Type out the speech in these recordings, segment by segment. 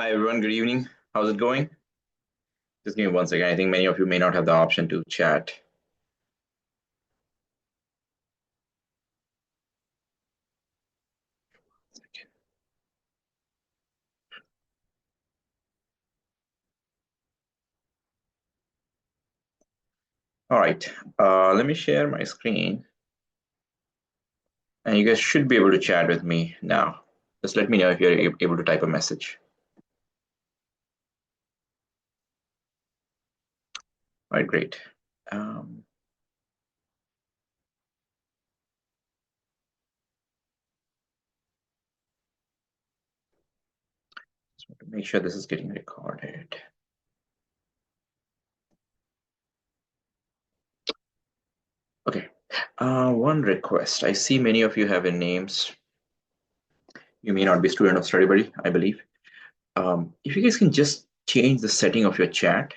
Hi everyone, good evening. How's it going? Just give me one second. I think many of you may not have the option to chat. All right, let me share my screen and you guys should be able to chat with me now. Just let me know if you're able to type a message. All right, great. Just want to make sure this is getting recorded. Okay, one request. I see many of you have your names. You may not be student of StudyBuddy, I believe. If you guys can just change the setting of your chat.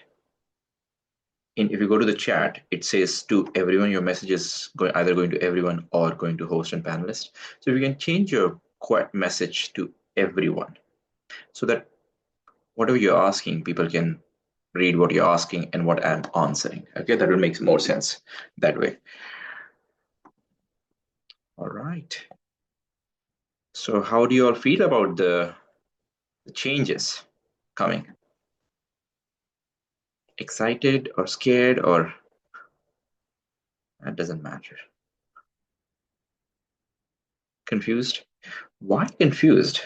And if you go to the chat, it says to everyone, your message is either going to everyone or going to host and panelist. So if you can change your message to everyone so that whatever you're asking, people can read what you're asking and what I'm answering. Okay, that will make more sense that way. All right. So how do you all feel about the changes coming? Excited or scared, or that doesn't matter? Confused? Why confused?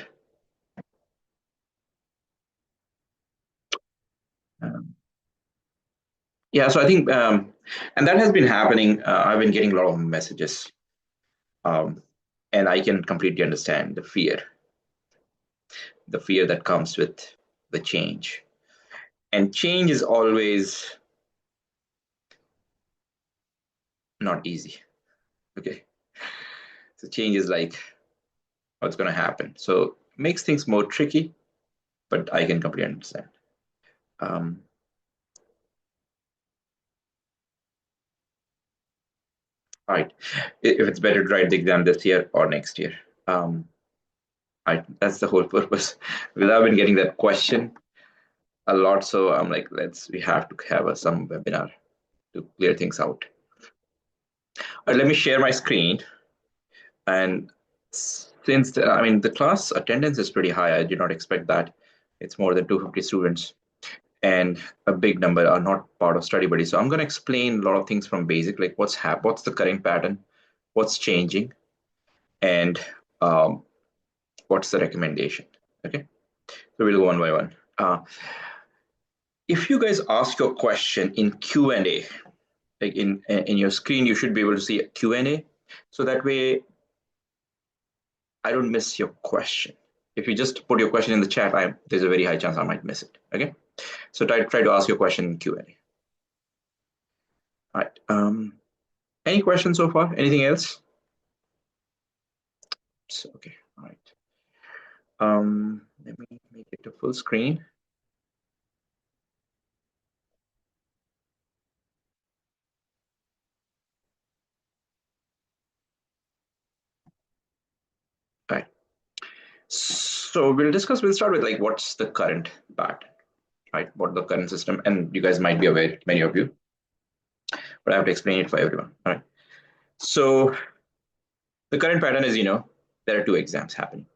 Yeah, so I think, and that has been happening. I've been getting a lot of messages, and I can completely understand the fear that comes with the change. And change is always not easy. Okay, so change is like what's going to happen. So it makes things more tricky, but I can completely understand. Um, all right, if it's better to write the exam this year or next year. That's the whole purpose. Because I've been getting that question a lot, so I'm like, we have to have some webinar to clear things out. All right, let me share my screen. And since the class attendance is pretty high, I did not expect that. It's more than 250 students, and a big number are not part of StudyBuddy. So I'm going to explain a lot of things from basic, like what's the current pattern, what's changing, and what's the recommendation. Okay, so we'll go one by one. If you guys ask your question in Q&A, like in your screen, you should be able to see a Q&A. So that way, I don't miss your question. If you just put your question in the chat, there's a very high chance I might miss it. Okay, so try to ask your question in Q&A. All right. Any questions so far? Anything else? So, okay. All right. Let me make it to full screen. All right. So we'll start with like what's the current pattern, right? What the current system, and you guys might be aware, many of you, but I have to explain it for everyone. All right. So the current pattern is, there are two exams happening.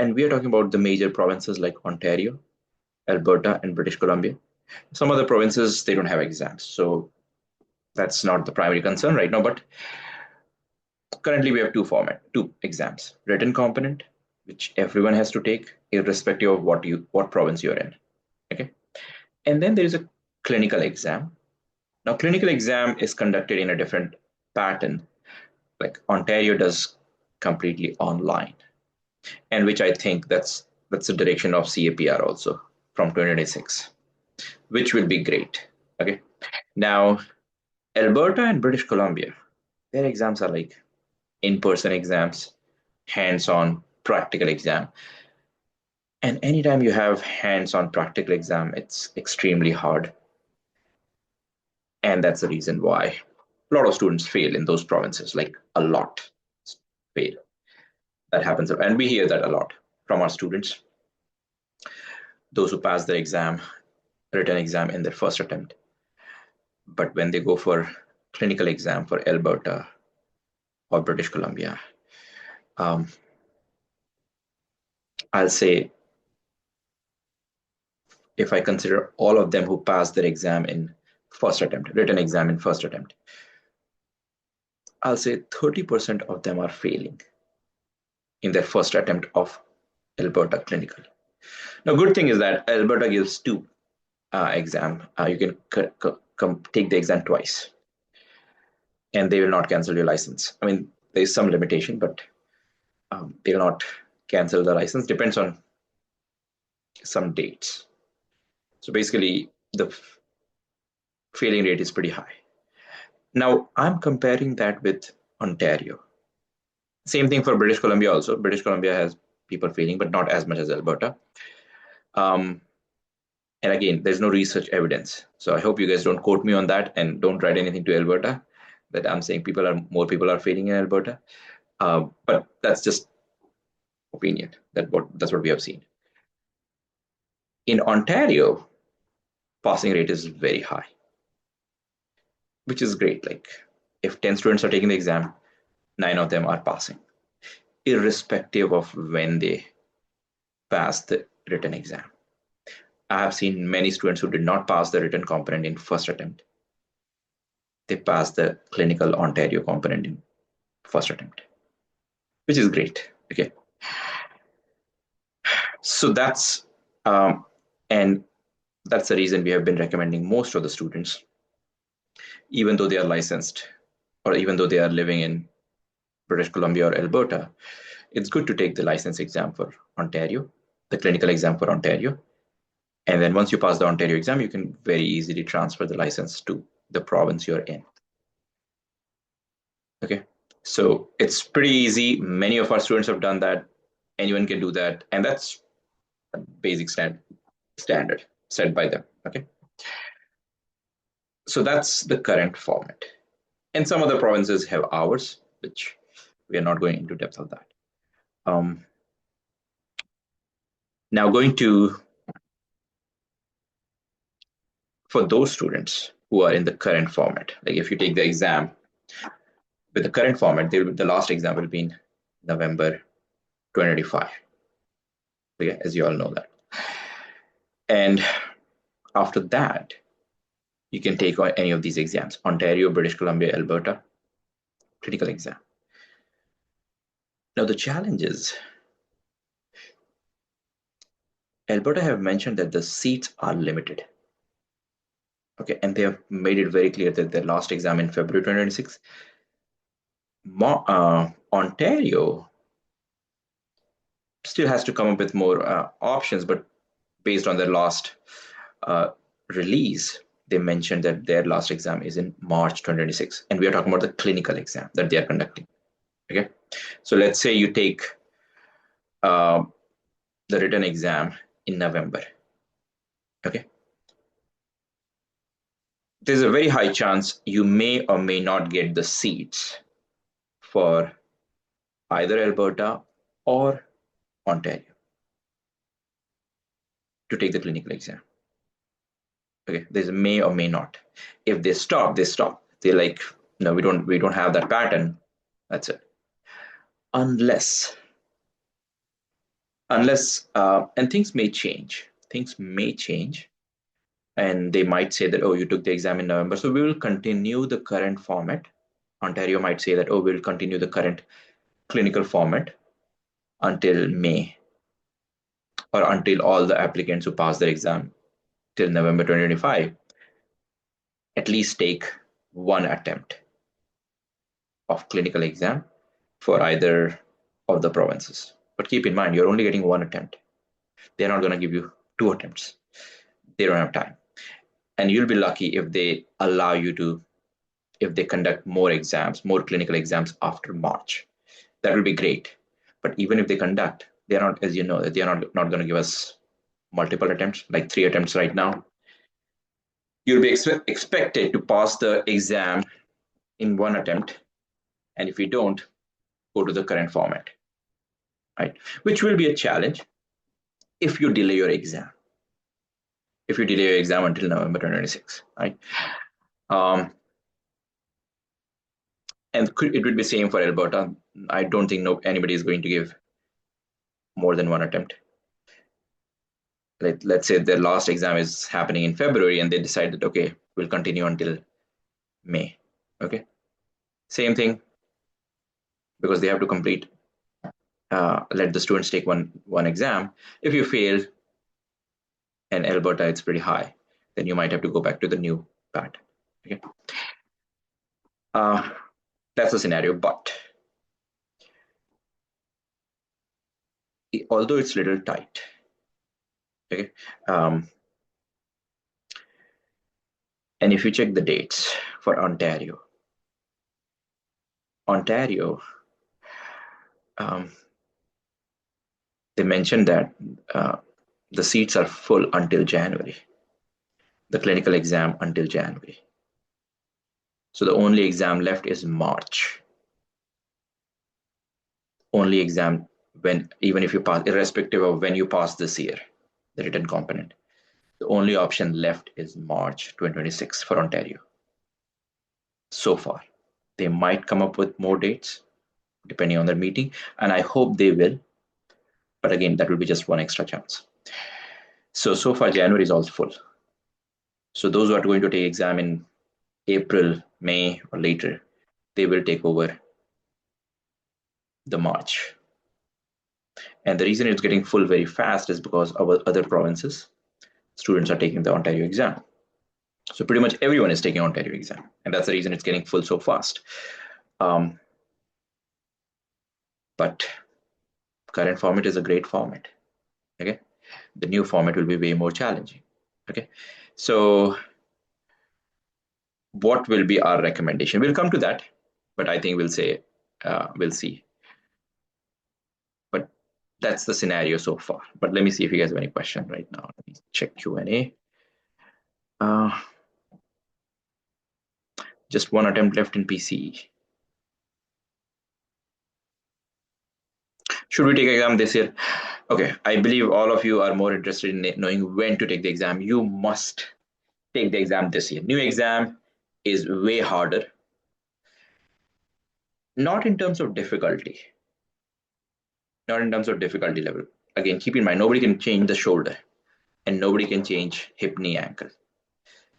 And we are talking about the major provinces like Ontario, Alberta, and British Columbia. Some other provinces, they don't have exams. So that's not the primary concern right now. But currently we have two exams, written component, which everyone has to take, irrespective of what province you're in. Okay. And then there is a clinical exam. Now, clinical exam is conducted in a different pattern. Like Ontario does completely online, and which I think that's the direction of CAPR also from 2026, which will be great. Okay. Now, Alberta and British Columbia, their exams are like in-person exams, hands-on practical exam. And anytime you have hands-on practical exam, it's extremely hard. And that's the reason why a lot of students fail in those provinces, like a lot fail. That happens. And we hear that a lot from our students. those who pass their exam, written exam in their first attempt. But when they go for clinical exam for Alberta or British Columbia, um, I'll say if I consider all of them who passed their exam in first attempt, written exam in first attempt, I'll say 30% of them are failing in their first attempt of Alberta clinical. Now, good thing is that Alberta gives two exam. You can take the exam twice, and they will not cancel your license. I mean, there is some limitation, but they will not cancel the license. Depends on some dates. So basically, the failing rate is pretty high. Now, I'm comparing that with Ontario. Same thing for British Columbia also. British Columbia has people failing, but not as much as Alberta. And again, there's no research evidence. So I hope you guys don't quote me on that and don't write anything to Alberta that I'm saying more people are failing in Alberta. But that's just opinion. That's what we have seen. In Ontario, passing rate is very high, which is great. Like if 10 students are taking the exam, 9 of them are passing, irrespective of when they pass the written exam. I have seen many students who did not pass the written component in first attempt. They passed the clinical Ontario component in first attempt, which is great. Okay. So and that's the reason we have been recommending most of the students, even though they are licensed or even though they are living in British Columbia or Alberta, it's good to take the license exam for Ontario, the clinical exam for Ontario. And then once you pass the Ontario exam, you can very easily transfer the license to the province you're in. Okay, so it's pretty easy. Many of our students have done that. Anyone can do that. And that's a basic standard set by them. Okay, so that's the current format. And some other provinces have hours, which we are not going into depth of that. Now going to, for those students who are in the current format, like if you take the exam with the current format, the last exam will be in November 2025. Okay, as you all know that. And after that, you can take any of these exams, Ontario, British Columbia, Alberta, clinical exam. Now the challenge is, Alberta have mentioned that the seats are limited. Okay, and they have made it very clear that their last exam in February 2026. Ontario still has to come up with more options, but based on their last release, they mentioned that their last exam is in March 2026, and we are talking about the clinical exam that they are conducting. Okay, so let's say you take the written exam in November. Okay, there's a very high chance you may or may not get the seats for either Alberta or Ontario to take the clinical exam. Okay, there's a may or may not. If they stop, they stop. They're like, no, we don't have that pattern. That's it. Unless and things may change. Things may change, and they might say that, oh, you took the exam in November, so we will continue the current format. Ontario might say that, oh, we'll continue the current clinical format until May, or until all the applicants who pass their exam till November 2025 at least take one attempt of clinical exam for either of the provinces. But keep in mind, you're only getting one attempt. They're not going to give you 2 attempts. They don't have time. And you'll be lucky if they allow you to, if they conduct more exams, more clinical exams after March. That will be great. But even if they conduct, they're not, as you know, they're not going to give us multiple attempts, like 3 attempts right now. You'll be expected to pass the exam in 1 attempt. And if you don't, go to the current format, right? Which will be a challenge if you delay your exam. if you delay your exam until November 2026, right? And it would be same for Alberta. I don't think anybody is going to give more than one attempt. Let's say their last exam is happening in February and they decide that, okay, we'll continue until May. Okay. Same thing, because they have to complete, let the students take one exam. If you fail, and Alberta it's pretty high, then you might have to go back to the new PAT. Okay. That's the scenario, but although it's a little tight, okay, and if you check the dates for Ontario, they mentioned that the seats are full until January, the clinical exam until January. So the only exam left is March. Only exam when, even if you pass, irrespective of when you pass this year, the written component, the only option left is March 2026 for Ontario. So far, they might come up with more dates depending on their meeting, and I hope they will. But again, that will be just one extra chance. So far, January is also full. So those who are going to take exam in April, May, or later, they will take over the March. And the reason it's getting full very fast is because our other provinces, students are taking the Ontario exam. So pretty much everyone is taking Ontario exam, and that's the reason it's getting full so fast. But current format is a great format. Okay, the new format will be way more challenging. Okay, so what will be our recommendation? We'll come to that, but I think we'll say we'll see. But that's the scenario so far. But let me see if you guys have any question right now. Let me check Q&A. Just one attempt left in PCE. Should we take exam this year? Okay, I believe all of you are more interested in knowing when to take the exam. You must take the exam this year. New exam is way harder. Not in terms of difficulty. Not in terms of difficulty level. Again, keep in mind, nobody can change the shoulder and nobody can change hip, knee, ankle.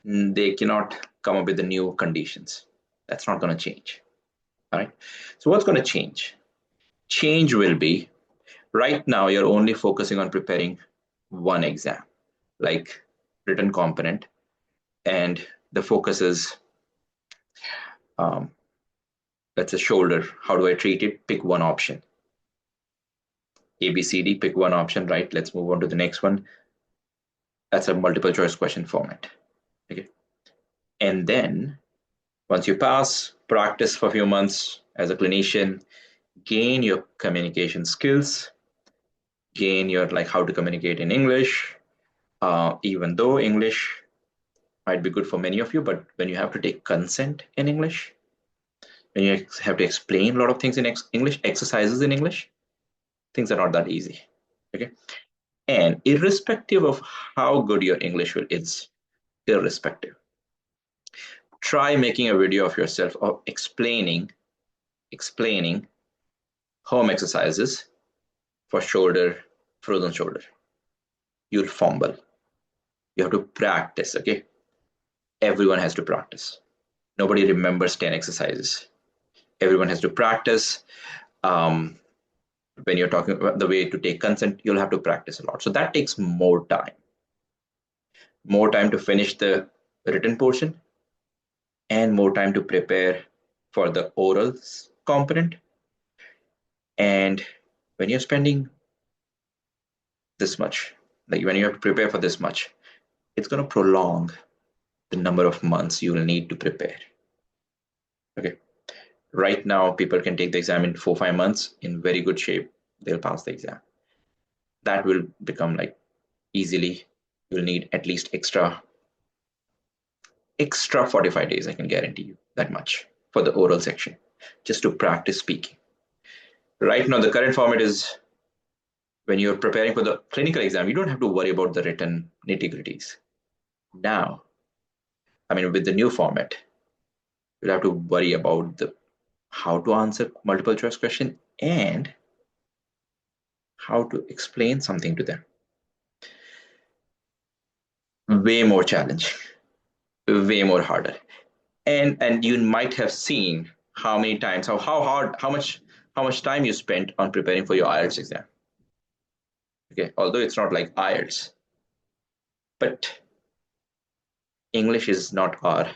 They cannot come up with the new conditions. That's not going to change. All right. So what's going to change? Change will be, right now you're only focusing on preparing one exam, like written component, and the focus is, let's say shoulder. How do I treat it? Pick one option. A, B, C, D, pick one option, right? Let's move on to the next one. That's a multiple choice question format. Okay. And then once you pass, practice for a few months as a clinician, gain your communication skills, gain your how to communicate in English, even though English might be good for many of you, but when you have to take consent in English, when you have to explain a lot of things in English, exercises in English, things are not that easy. Okay. And irrespective of how good your English is, irrespective, try making a video of yourself of explaining home exercises for shoulder, frozen shoulder. You'll fumble. You have to practice, okay? Everyone has to practice. Nobody remembers 10 exercises. Everyone has to practice. When you're talking about the way to take consent, you'll have to practice a lot. So that takes more time. More time to finish the written portion and more time to prepare for the oral component. And when you're spending this much, like when you have to prepare for this much, it's going to prolong the number of months you will need to prepare. Okay. Right now, people can take the exam in 4-5 months in very good shape. They'll pass the exam. That will become easily, you'll need at least extra 45 days. I can guarantee you that much for the oral section, just to practice speaking. Right now, the current format is, when you're preparing for the clinical exam, you don't have to worry about the written nitty-gritties. Now, I mean, with the new format, you'll have to worry about the how to answer multiple choice question and how to explain something to them. Way more challenging, way more harder. And you might have seen how many times, how hard, how much time you spent on preparing for your IELTS exam. Okay, although it's not like IELTS, but English is not our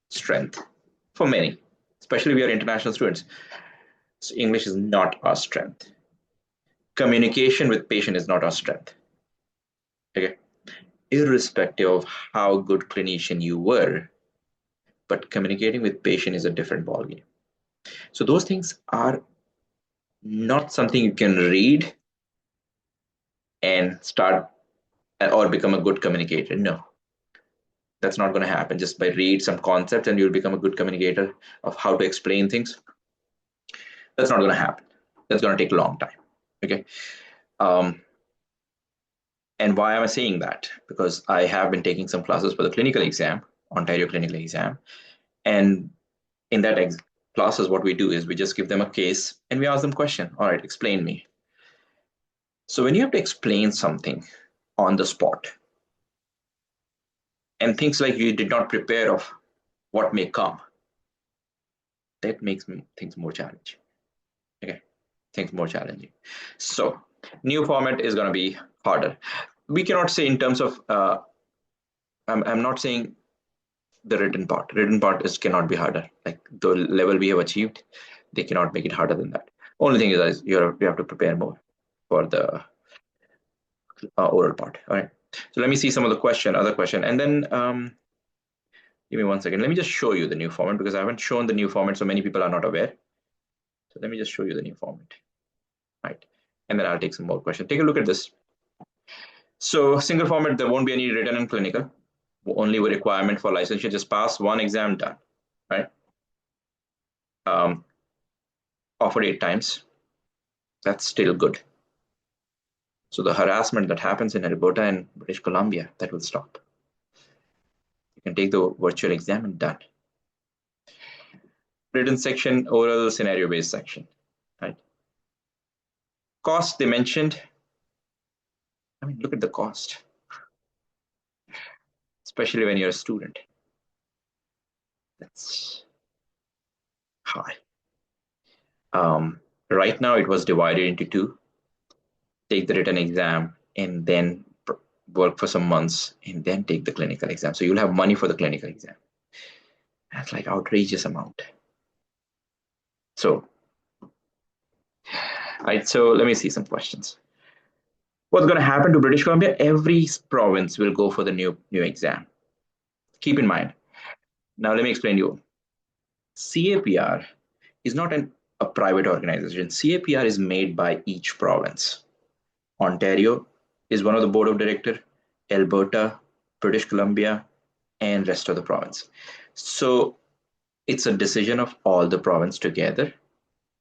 strength for many, especially we are international students. So English is not our strength. Communication with patient is not our strength. Okay, irrespective of how good clinician you were, but communicating with patient is a different ballgame. So those things are not something you can read and start or become a good communicator. No, that's not going to happen just by read some concepts and you'll become a good communicator of how to explain things. That's not going to happen. That's going to take a long time. Okay. Um, and why am I saying that? Because I have been taking some classes for the clinical exam, Ontario clinical exam. And in that classes, what we do is we just give them a case and we ask them question. All right, explain me. So when you have to explain something on the spot and things like you did not prepare of what may come, that makes things more challenging. Okay, things more challenging. So new format is going to be harder. We cannot say in terms of I'm not saying the written part. Written part is cannot be harder. Like the level we have achieved, they cannot make it harder than that. Only thing is that you have to prepare more for the oral part. All right. So let me see some of the other question, and then give me 1 second. Let me just show you the new format because I haven't shown the new format, so many people are not aware. So let me just show you the new format, right? And then I'll take some more questions. Take a look at this. So single format, there won't be any written and clinical. Only a requirement for licensure, just pass one exam, done, right? Offered 8 times. That's still good. So the harassment that happens in Alberta and British Columbia, that will stop. You can take the virtual exam and done. Written section, oral scenario-based section, right? Cost they mentioned. I mean, look at the cost, especially when you're a student. That's high. Right now, it was divided into two. Take the written exam and then work for some months and then take the clinical exam. So you'll have money for the clinical exam. That's like outrageous amount. So, right. So let me see some questions. What's going to happen to British Columbia? Every province will go for the new exam. Keep in mind. Now let me explain to you. CAPR is not a private organization. CAPR is made by each province. Ontario is one of the board of director, Alberta, British Columbia, and rest of the province. So it's a decision of all the province together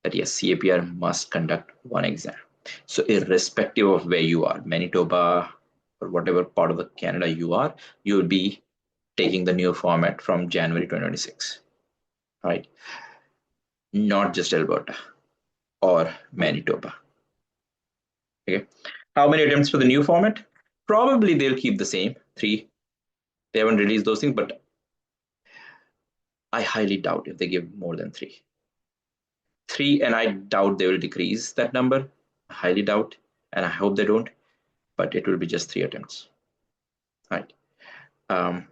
that yes, CAPR must conduct one exam. So irrespective of where you are, Manitoba or whatever part of the Canada you are, you will be taking the new format from January 2026, right? Not just Alberta or Manitoba. Okay. How many attempts for the new format? Probably they'll keep the same, 3. They haven't released those things, but I highly doubt if they give more than 3. 3, and I doubt they will decrease that number. I highly doubt, and I hope they don't, but it will be just 3 attempts. Right. All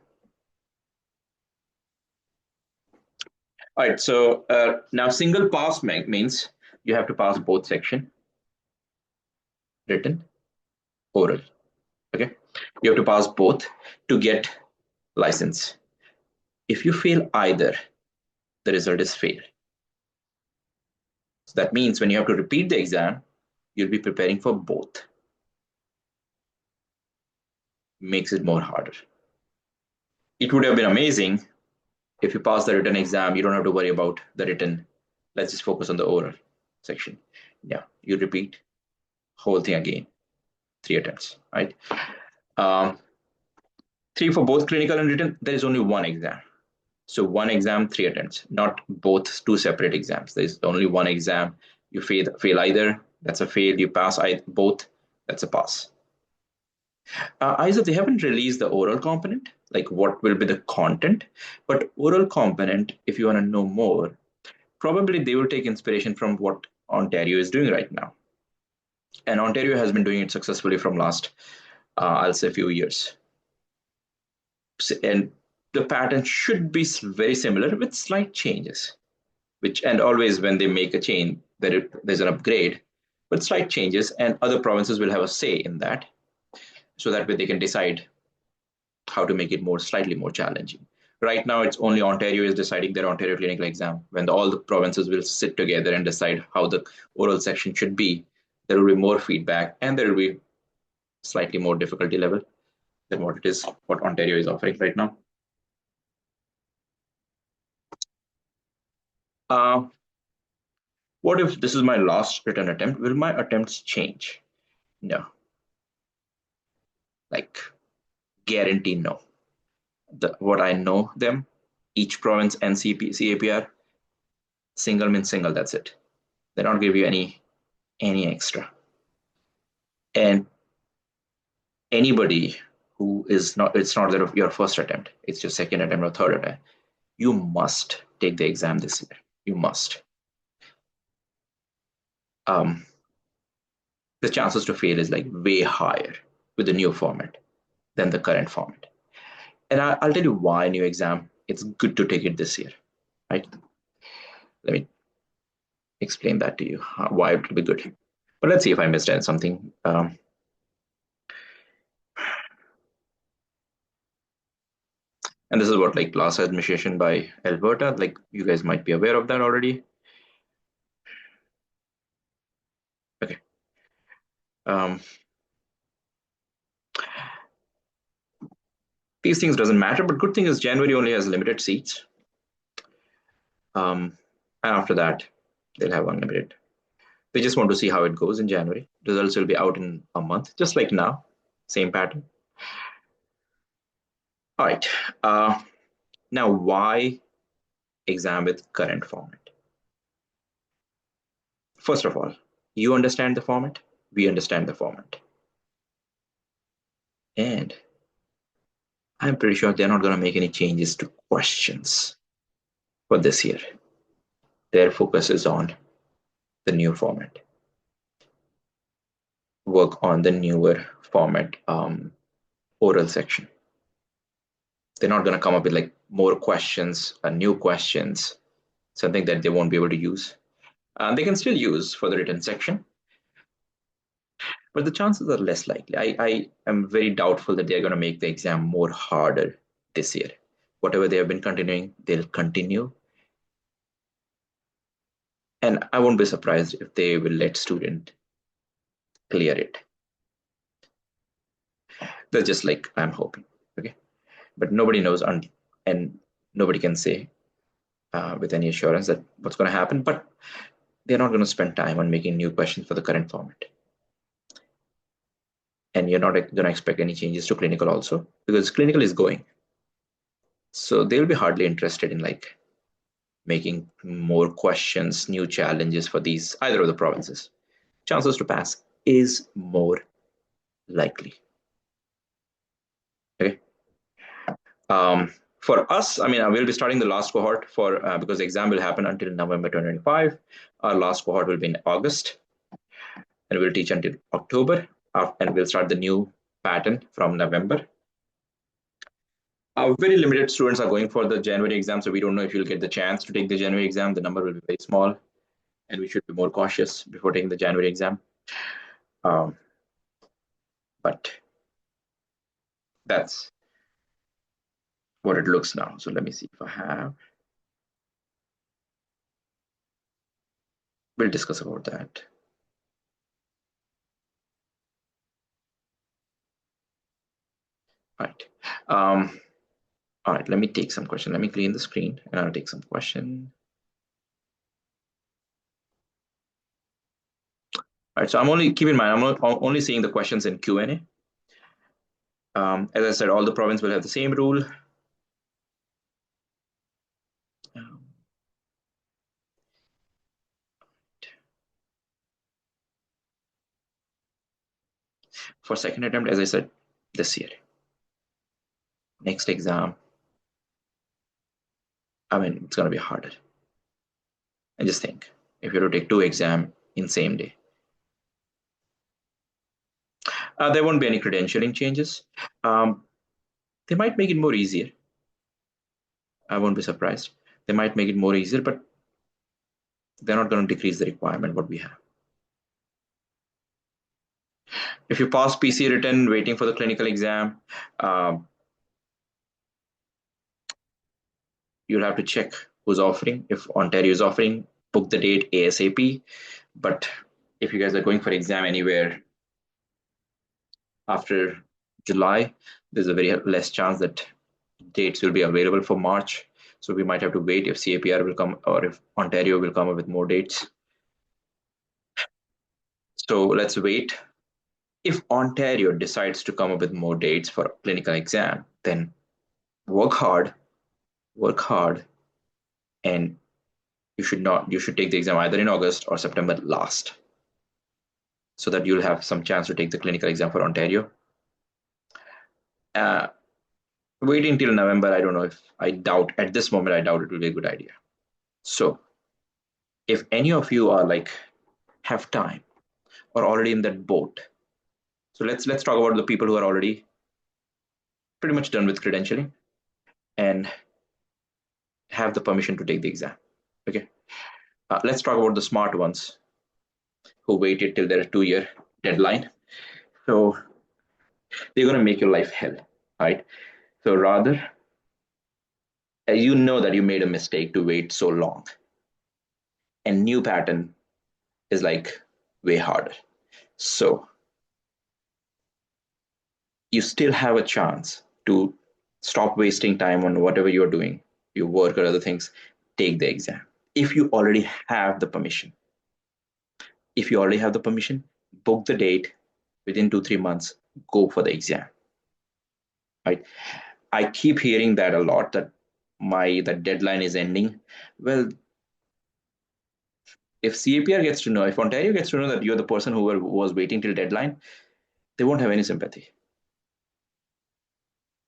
right. So now single pass means you have to pass both section, written, oral. Okay. You have to pass both to get license. If you fail either, the result is fail. So that means when you have to repeat the exam, you'll be preparing for both. Makes it more harder. It would have been amazing if you pass the written exam, you don't have to worry about the written. Let's just focus on the oral section. Yeah, you repeat whole thing again, 3 attempts, right? Um, 3 for both clinical and written, there is only one exam. So one exam, 3 attempts, not both two separate exams. There's only one exam. You fail either, that's a fail. You pass both, that's a pass. Isaac, they haven't released the oral component, like what will be the content, but oral component, if you want to know more, probably they will take inspiration from what Ontario is doing right now. And Ontario has been doing it successfully from last, I'll say, few years. And the pattern should be very similar with slight changes. And always when they make a change, there's an upgrade, but slight changes, and other provinces will have a say in that, so that way they can decide how to make it slightly more challenging. Right now, it's only Ontario is deciding their Ontario clinical exam. When all the provinces will sit together and decide how the oral section should be, there will be more feedback, and there will be slightly more difficulty level than what Ontario is offering right now. Uh, what if this is my last written attempt? Will my attempts change? No. Like, guarantee no. What I know them, each province and CAPR, single means single, that's it. They don't give you any extra. And anybody who is not, it's not your first attempt, it's your second attempt or third attempt, you must take the exam this year. You must. The chances to fail is like way higher with the new format than the current format. And I'll tell you why new exam, it's good to take it this year, right? Let me explain that to you, why it will be good. But let's see if I missed something. And this is what like class administration by Alberta, like you guys might be aware of that already. Okay. These things doesn't matter, but good thing is January only has limited seats. And after that, they'll have unlimited. They just want to see how it goes in January. Results will be out in a month, just like now, same pattern. All right. Now, why exam with current format? First of all, you understand the format, we understand the format. And I'm pretty sure they're not going to make any changes to questions for this year. Their focus is on the new format. Work on the newer format oral section. They're not going to come up with like more questions, new questions, something that they won't be able to use. They can still use for the written section, but the chances are less likely. I am very doubtful that they're going to make the exam more harder this year. Whatever they have been continuing, they'll continue. And I won't be surprised if they will let student clear it. That's just like I'm hoping. Okay, but nobody knows, and nobody can say with any assurance that what's going to happen. But they're not going to spend time on making new questions for the current format. And you're not going to expect any changes to clinical also, because clinical is going. So they'll be hardly interested in like making more questions, new challenges for these either of the provinces. Chances to pass is more likely. Okay. For us, I mean, we'll be starting the last cohort for because the exam will happen until November 2025. Our last cohort will be in August, and we'll teach until October, and we'll start the new pattern from November. Very limited students are going for the January exam, so we don't know if you'll get the chance to take the January exam. The number will be very small, and we should be more cautious before taking the January exam. But that's what it looks now. So let me see if I have. We'll discuss about that. All right. All right, let me take some question. Let me clean the screen and I'll take some question. All right, so I'm only, keep in mind, I'm only seeing the questions in Q&A. As I said, all the province will have the same rule. Um, for second attempt, as I said, this year. Next exam, I mean, it's going to be harder. And just think, if you have to take 2 exams in same day, there won't be any credentialing changes. Um, they might make it more easier. I won't be surprised. They might make it more easier, but they're not going to decrease the requirement what we have. If you pass PCE written, waiting for the clinical exam, um, you'll have to check who's offering. If Ontario is offering, book the date ASAP. But if you guys are going for exam anywhere after July, there's a very less chance that dates will be available for March. So we might have to wait if CAPR will come or if Ontario will come up with more dates. So let's wait. If Ontario decides to come up with more dates for clinical exam, then work hard, work hard, and you should take the exam either in August or September last, so that you'll have some chance to take the clinical exam for Ontario. Uh, Waiting till November, I don't know if I doubt at this moment, I doubt it will be a good idea. So if any of you are like have time or already in that boat, so let's talk about the people who are already pretty much done with credentialing and have the permission to take the exam. Okay, let's talk about the smart ones who waited till their 2 year deadline. So they're going to make your life hell, right? So rather, you know that you made a mistake to wait so long, and new pattern is like way harder. So you still have a chance to stop wasting time on whatever you're doing, your work or other things, take the exam. If you already have the permission, if you already have the permission, book the date within 2-3 months, go for the exam. Right? I keep hearing that a lot that the deadline is ending. Well, if CAPR gets to know, if Ontario gets to know that you're the person who was waiting till deadline, they won't have any sympathy.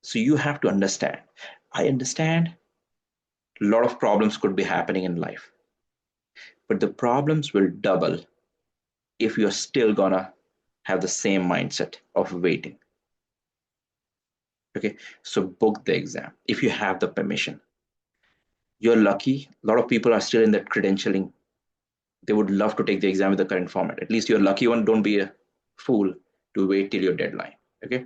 So you have to understand. I understand a lot of problems could be happening in life, but the problems will double if you're still gonna have the same mindset of waiting. Okay, so book the exam if you have the permission. You're lucky. A lot of people are still in that credentialing. They would love to take the exam with the current format. At least you're a lucky one. Don't be a fool to wait till your deadline. Okay.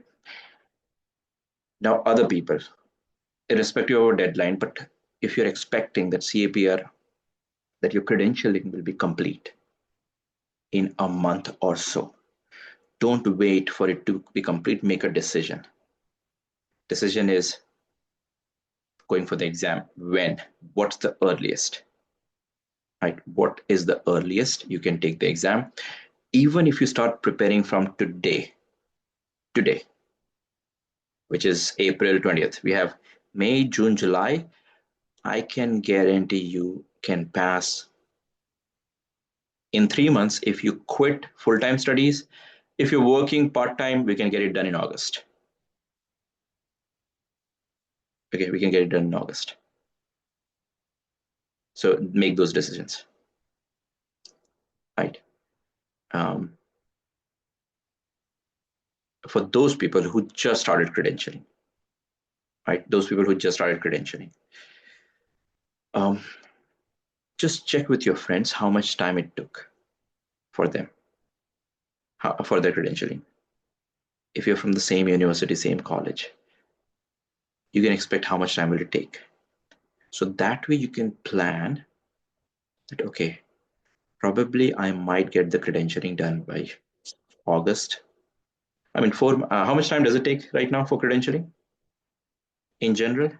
Now, other people, irrespective of a deadline, but if you're expecting that CAPR, that your credentialing will be complete in a month or so, don't wait for it to be complete. Make a decision. Decision is going for the exam. When? What's the earliest? Right? What is the earliest you can take the exam? Even if you start preparing from today, which is April 20th, we have May, June, July. I can guarantee you can pass in 3 months if you quit full-time studies. If you're working part-time, we can get it done in August. Okay, we can get it done in August. So make those decisions. Right. For those people who just started credentialing, right? Those people who just started credentialing, um, just check with your friends how much time it took for them for their credentialing. If you're from the same university, same college, you can expect how much time will it take. So that way you can plan that, okay, probably I might get the credentialing done by August. I mean, how much time does it take right now for credentialing in general?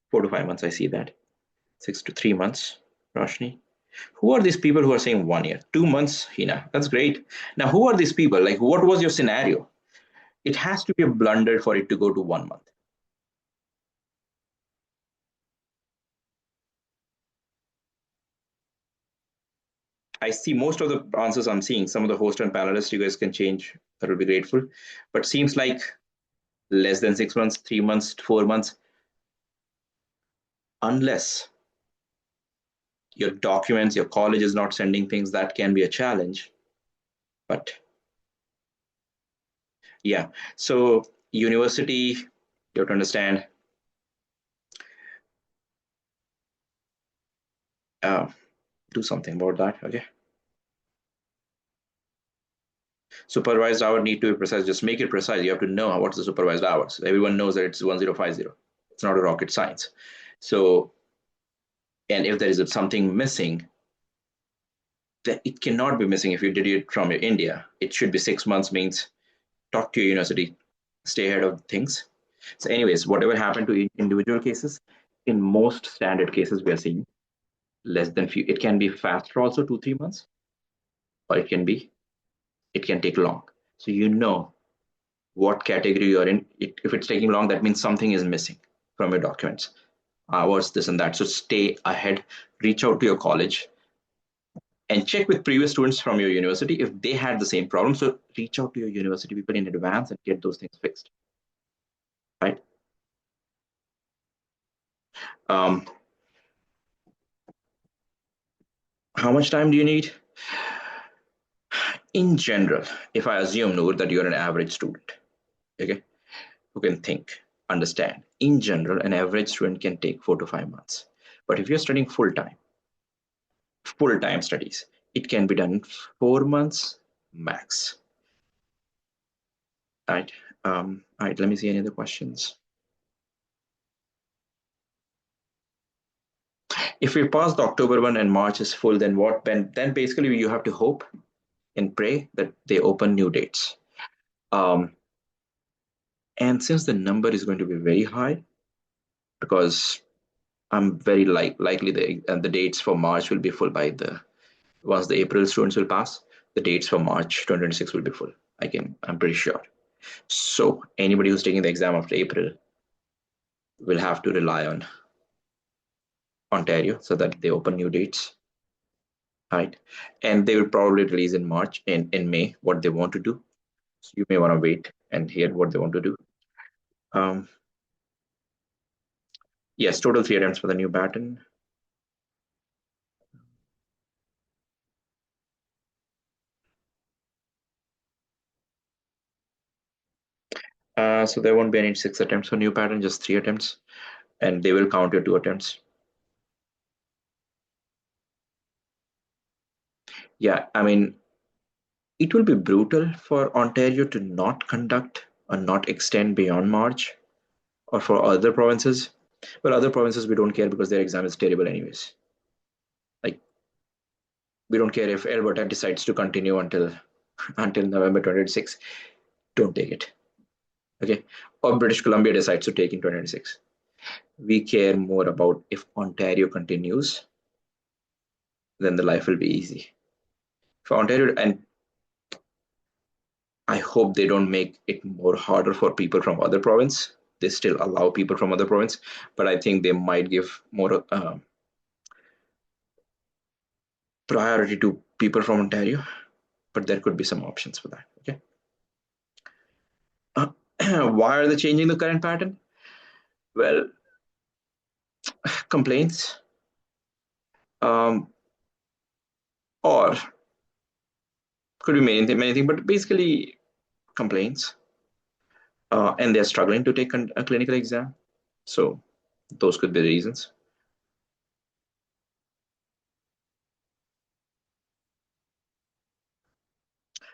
4 to 5 months, I see that. 6 to 3 months, Roshni. Who are these people who are saying 1 year, 2 months? Hina, that's great. Now, who are these people? Like, what was your scenario? It has to be a blunder for it to go to 1 month. I see most of the answers I'm seeing. Some of the host and panelists, you guys can change. That will be grateful. But seems like less than 6 months, 3 months, 4 months, unless your documents, your college is not sending things, that can be a challenge. But yeah, so university, you have to understand, uh, do something about that. Okay. Supervised hour need to be precise. Just make it precise. You have to know what's the supervised hours. Everyone knows that it's 1050. It's not a rocket science. So, and if there is something missing, that it cannot be missing if you did it from your India. It should be 6 months, means talk to your university, stay ahead of things. So, anyways, whatever happened to individual cases, in most standard cases we are seeing less than few. It can be faster also, 2 3 months, or it can take long. So you know what category you're in. If it's taking long, that means something is missing from your documents. Hours, this and that. So stay ahead, reach out to your college, and check with previous students from your university if they had the same problem. So reach out to your university people in advance and get those things fixed. Right? Um, how much time do you need? In general, if I assume, Noor, that you're an average student, okay, who can think, understand, in general, an average student can take 4 to 5 months. But if you're studying full time studies, it can be done in 4 months max. All right. All right. Let me see any other questions. If we pass the October one and March is full, then what? Then basically you have to hope and pray that they open new dates. Um, and since the number is going to be very high, because I'm very likely the dates for March will be full by the once the April students will pass, the dates for March 2026 will be full. I'm pretty sure. So anybody who's taking the exam after April will have to rely on Ontario so that they open new dates, right? And they will probably release in March in May what they want to do. So you may want to wait and hear what they want to do. Um, yes, total 3 attempts for the new pattern. So there won't be any 6 attempts for new pattern, just 3 attempts, and they will count your 2 attempts. Yeah, I mean, it will be brutal for Ontario to not conduct or not extend beyond March, or for other provinces. Well, other provinces we don't care because their exam is terrible anyways. Like, we don't care if Alberta decides to continue until November 26. Don't take it. Okay. Or British Columbia decides to take in 2026. We care more about if Ontario continues, then the life will be easy. For Ontario, and I hope they don't make it more harder for people from other province. They still allow people from other province, but I think they might give more priority to people from Ontario. But there could be some options for that. Okay. Uh, why are they changing the current pattern? Well, complaints, um, or could be many things, but basically complaints, and they're struggling to take a clinical exam. So those could be the reasons.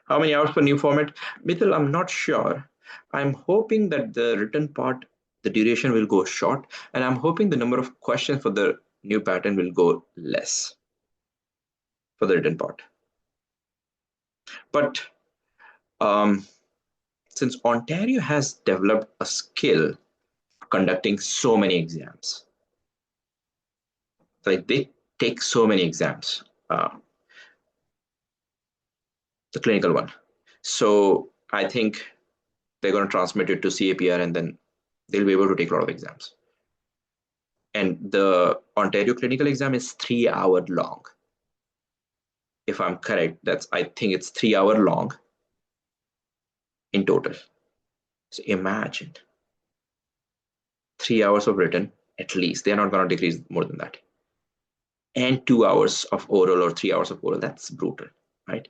How many hours per new format? Mithil, I'm not sure. I'm hoping that the written part, the duration will go short, and I'm hoping the number of questions for the new pattern will go less for the written part. But um, since Ontario has developed a skill conducting so many exams, like they take so many exams uh, the clinical one. So I think they're going to transmit it to CAPR, and then they'll be able to take a lot of exams. And the Ontario clinical exam is 3 hour long. If I'm correct, I think it's 3 hour long in total. So imagine 3 hours of written, at least. They're not going to decrease more than that. And 2 hours of oral or 3 hours of oral. That's brutal, right?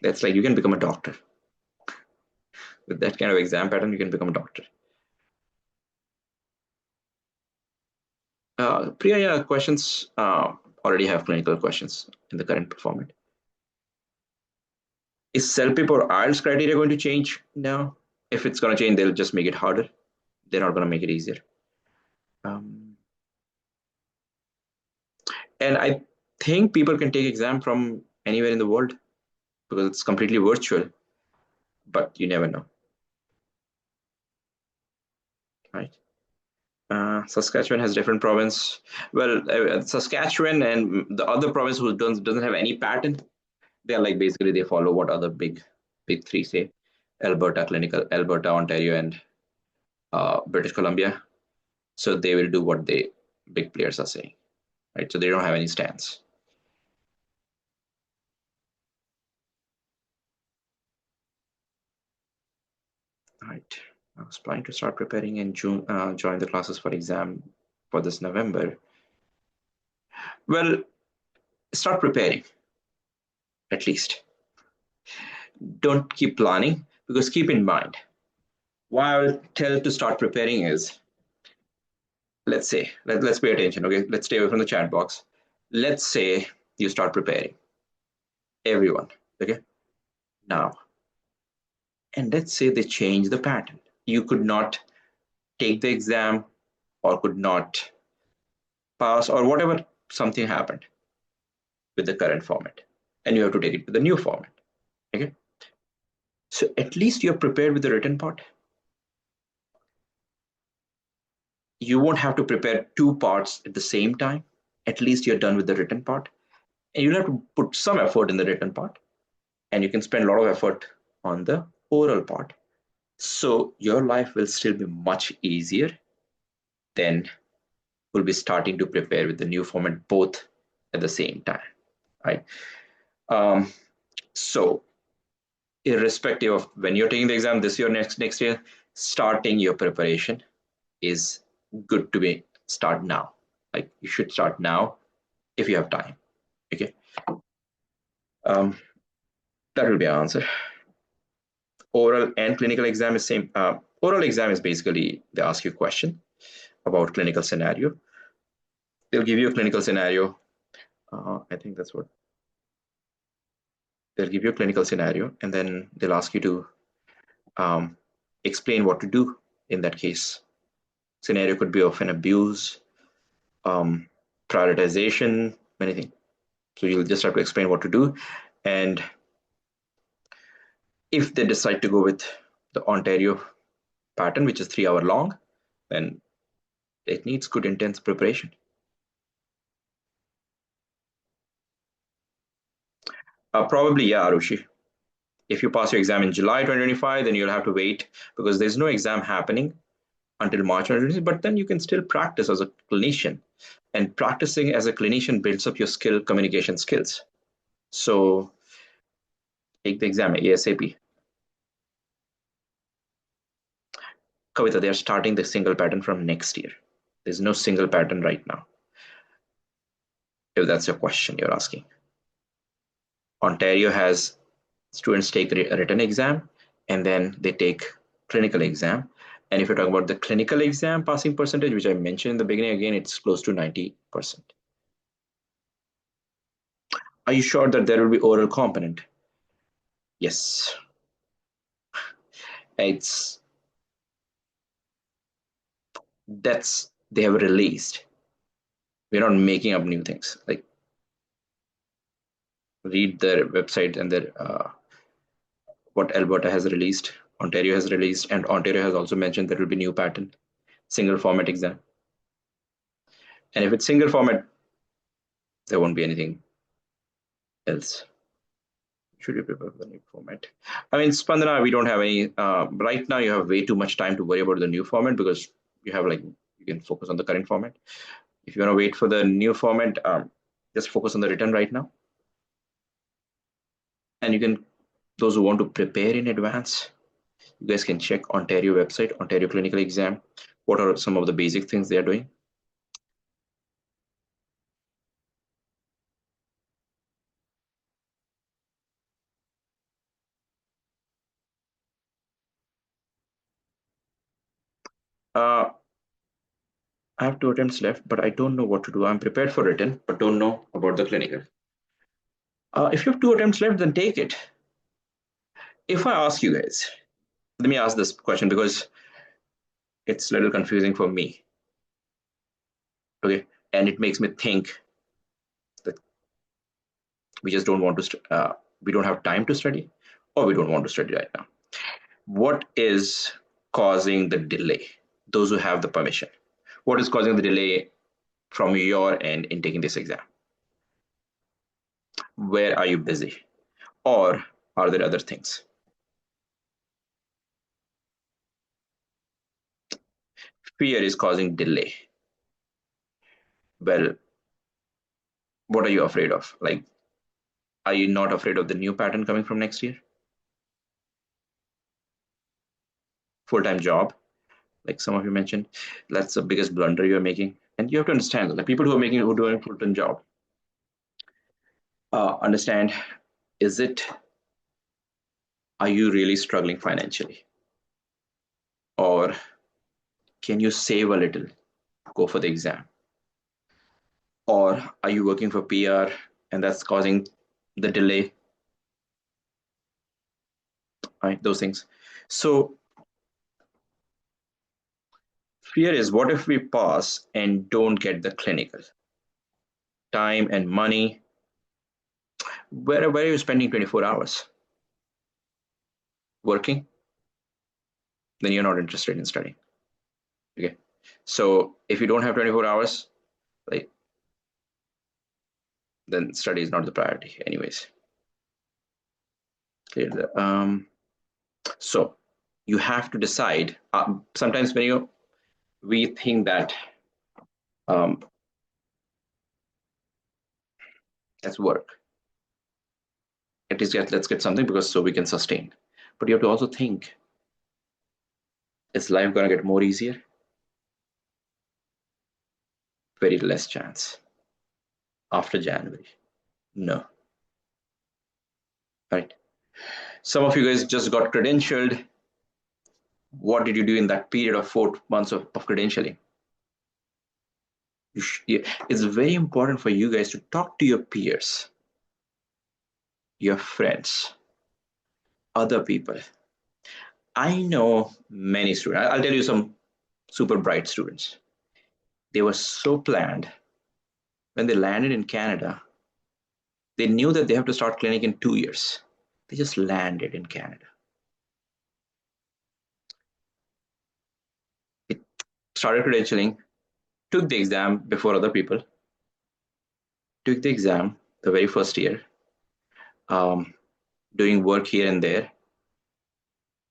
That's like you can become a doctor. With that kind of exam pattern, you can become a doctor. Priya, yeah, questions already have clinical questions in the current format. Is CELPIP or IELTS criteria going to change now? If it's going to change, they'll just make it harder. They're not going to make it easier. And I think people can take exam from anywhere in the world because it's completely virtual, but you never know, right? Saskatchewan has different province. Well, Saskatchewan and the other province who doesn't have any pattern, they're like basically they follow what other big three say. Alberta, Ontario, and British Columbia. So they will do what the big players are saying, right? So they don't have any stance. Right. I was planning to start preparing in June, join the classes for exam for this November. Well, start preparing at least. Don't keep planning because keep in mind, what I'll tell to start preparing is, let's say, let's pay attention, okay? Let's stay away from the chat box. Let's say you start preparing, everyone, okay? Now, and let's say they change the pattern. You could not take the exam or could not pass or whatever, something happened with the current format and you have to take it to the new format, okay? So at least you're prepared with the written part. You won't have to prepare two parts at the same time. At least you're done with the written part. And you'll have to put some effort in the written part. And you can spend a lot of effort on the oral part. So your life will still be much easier than we'll be starting to prepare with the new format both at the same time, right? So irrespective of when you're taking the exam this year, next year, starting your preparation is good to be start now. Like you should start now if you have time. Okay. Um, that will be our answer. Oral and clinical exam is same. Oral exam is basically they ask you a question about clinical scenario. They'll give you a clinical scenario. I think that's what they'll give you a clinical scenario, and then they'll ask you to explain what to do in that case. Scenario could be of an abuse, prioritization, anything. So you'll just have to explain what to do. And if they decide to go with the Ontario pattern, which is 3 hour long, then it needs good intense preparation. Probably, yeah, Arushi. If you pass your exam in July 2025, then you'll have to wait because there's no exam happening until March 2026, but then you can still practice as a clinician. And practicing as a clinician builds up your communication skills. So take the exam ASAP. Kavita, they are starting the single pattern from next year. There's no single pattern right now. If that's your question you're asking. Ontario has students take a written exam and then they take clinical exam. And if you're talking about the clinical exam passing percentage, which I mentioned in the beginning, again, it's close to 90%. Are you sure that there will be oral component? Yes. It's they have released. We're not making up new things. Like read their website and their what Alberta has released, Ontario has released, and Ontario has also mentioned there will be new pattern, single format exam. And if it's single format, there won't be anything else. Should you prepare for the new format? I mean, Spandana, we don't have any, right now you have way too much time to worry about the new format because you have like, you can focus on the current format. If you want to wait for the new format, just focus on the written right now. And you can, those who want to prepare in advance, you guys can check Ontario website, Ontario Clinical Exam. What are some of the basic things they are doing? Uh, I have 2 attempts left, but I don't know what to do. I'm prepared for written, but don't know about the clinical. If you have 2 attempts left, then take it. If I ask you guys, let me ask this question because it's a little confusing for me. Okay, and it makes me think that we just don't want to, we don't have time to study, or we don't want to study right now. What is causing the delay? Those who have the permission. What is causing the delay from your end in taking this exam? Where are you busy? Or are there other things? Fear is causing delay. Well, what are you afraid of? Like, are you not afraid of the new pattern coming from next year? Full-time job, like some of you mentioned, that's the biggest blunder you're making. And you have to understand that the people who are doing a full-time job, understand, is it, are you really struggling financially? Or can you save a little, go for the exam? Or are you working for PR and that's causing the delay? Right, those things. So fear is, what if we pass and don't get the clinical? Time and money. Where are you spending 24 hours? Working? Then you're not interested in studying. Okay. So if you don't have 24 hours, like, then study is not the priority anyways. Clear. So you have to decide. Sometimes when we think that um, let's work. At least let's get something because so we can sustain. But you have to also think, is life going to get more easier? Very less chance. After January, no. Right. Some of you guys just got credentialed. What did you do in that period of 4 months of credentialing? It's very important for you guys to talk to your peers, your friends, other people. I know many students. I'll tell you some super bright students. They were so planned. When they landed in Canada, they knew that they have to start clinic in 2 years. They just landed in Canada. They started credentialing, took the exam before other people, took the exam the very first year, doing work here and there.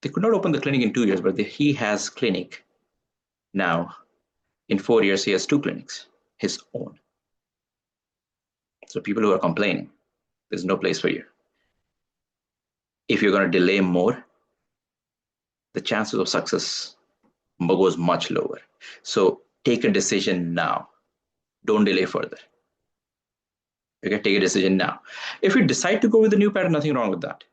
They could not open the clinic in 2 years, but he has clinic now. In 4 years, he has 2 clinics, his own. So people who are complaining, there's no place for you. If you're going to delay more, the chances of success goes much lower. So take a decision now. Don't delay further. Okay, take a decision now. If you decide to go with the new pattern, nothing wrong with that.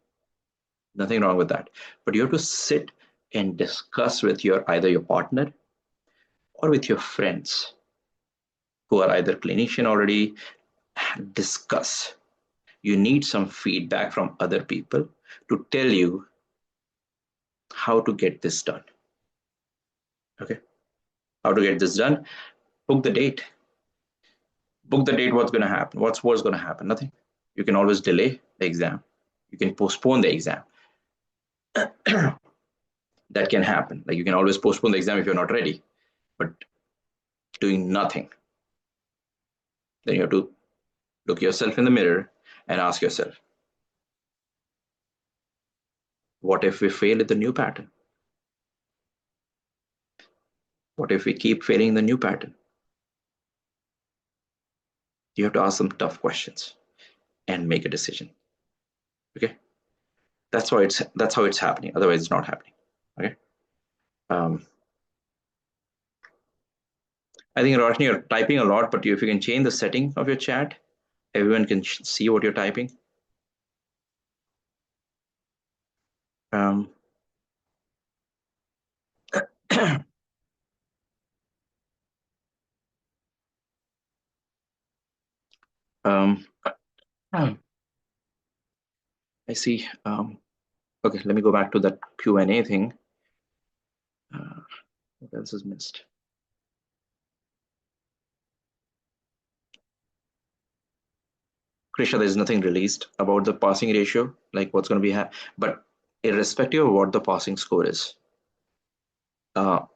Nothing wrong with that. But you have to sit and discuss with either your partner or with your friends who are either clinician already. Discuss. You need some feedback from other people to tell you how to get this done. Okay, how to get this done? Book the date. Book the date. What's going to happen? What's going to happen? Nothing. You can always delay the exam. You can postpone the exam. That can happen. Like, you can always postpone the exam if you're not ready. But doing nothing Then you have to look yourself in the mirror and ask yourself, what if we fail at the new pattern? What if we keep failing the new pattern? You have to ask some tough questions and make a decision. Okay, that's how it's happening. Otherwise, it's not happening. Okay. Um, I think Roshni, you're typing a lot, but if you can change the setting of your chat, everyone can see what you're typing. Um, um, I see. Okay, let me go back to that Q&A thing. What else is missed? Krisha, there's nothing released about the passing ratio, like what's going to be, but irrespective of what the passing score is. And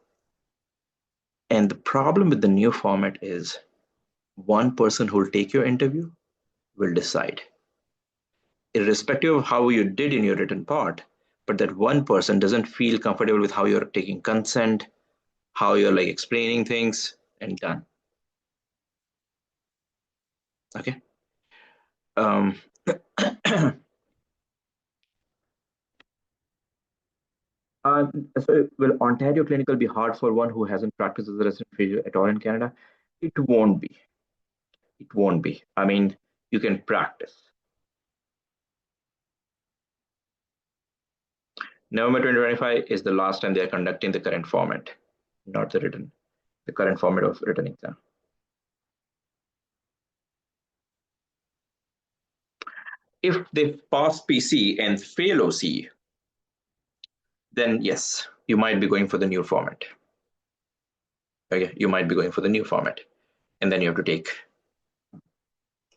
the problem with the new format is one person who will take your interview will decide, irrespective of how you did in your written part, but that one person doesn't feel comfortable with how you're taking consent, how you're like explaining things, and done. Okay. Uh, so will Ontario Clinical be hard for one who hasn't practiced as a resident physio at all in Canada? It won't be. It won't be. I mean, you can practice. November 2025 is the last time they are conducting the current format, not the current format of written exam. If they pass PC and fail OC, then yes, you might be going for the new format. Okay, you might be going for the new format, and then you have to take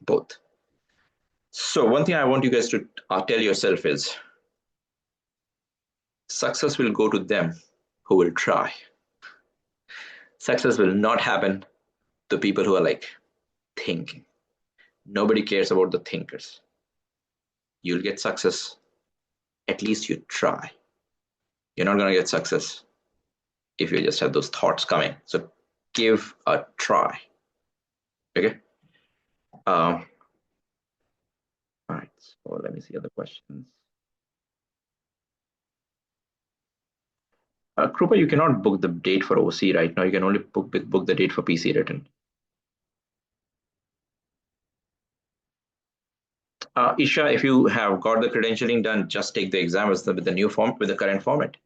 both. So one thing I want you guys to tell yourself is success will go to them who will try. Success will not happen to people who are like thinking. Nobody cares about the thinkers. You'll get success, at least you try. You're not going to get success if you just have those thoughts coming. So give a try. Okay. All right. So let me see other questions. Krupa, you cannot book the date for OC right now. You can only book the date for PC written. Isha, if you have got the credentialing done, just take the exam with the new form, with the current format.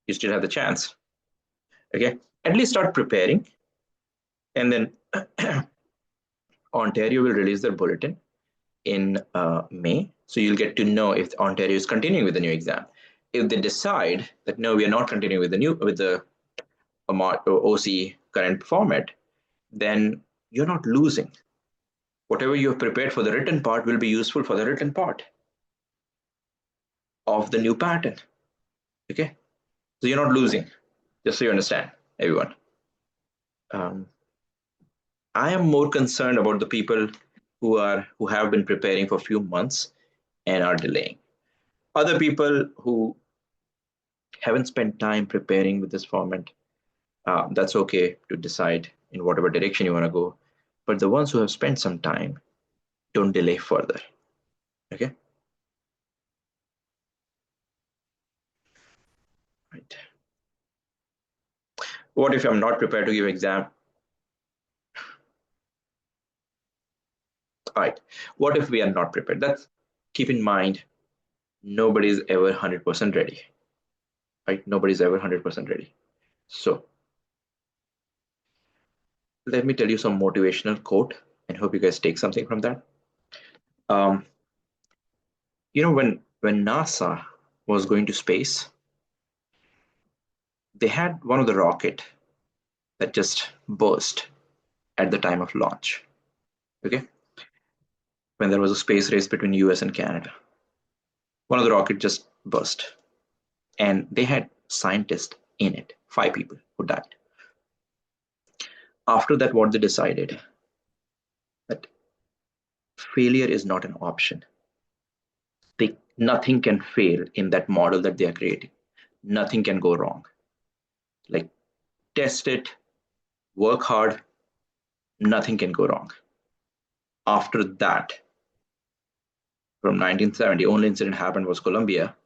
You still have the chance. Okay. At least start preparing. And then Ontario will release their bulletin in May. So you'll get to know if Ontario is continuing with the new exam. If they decide that no, we are not continuing with the OC current format, then you're not losing. Whatever you have prepared for the written part will be useful for the written part of the new pattern. Okay, so you're not losing. Just so you understand, everyone. I am more concerned about the people who have been preparing for a few months and are delaying. Other people who haven't spent time preparing with this format, that's okay to decide in whatever direction you want to go. But the ones who have spent some time, don't delay further. Okay. Right. What if I'm not prepared to give exam? All right. What if we are not prepared? That's keep in mind. Nobody's ever 100% ready. Right? Nobody's ever 100% ready. So let me tell you some motivational quote and hope you guys take something from that. Um, when NASA was going to space, they had one of the rocket that just burst at the time of launch. Okay, when there was a space race between US and Canada, one of the rocket just burst, and they had scientists in it, 5 people who died. After that, what they decided that failure is not an option. Nothing can fail in that model that they are creating. Nothing can go wrong. Like, test it, work hard, nothing can go wrong. After that, from 1970, only incident happened was Colombia,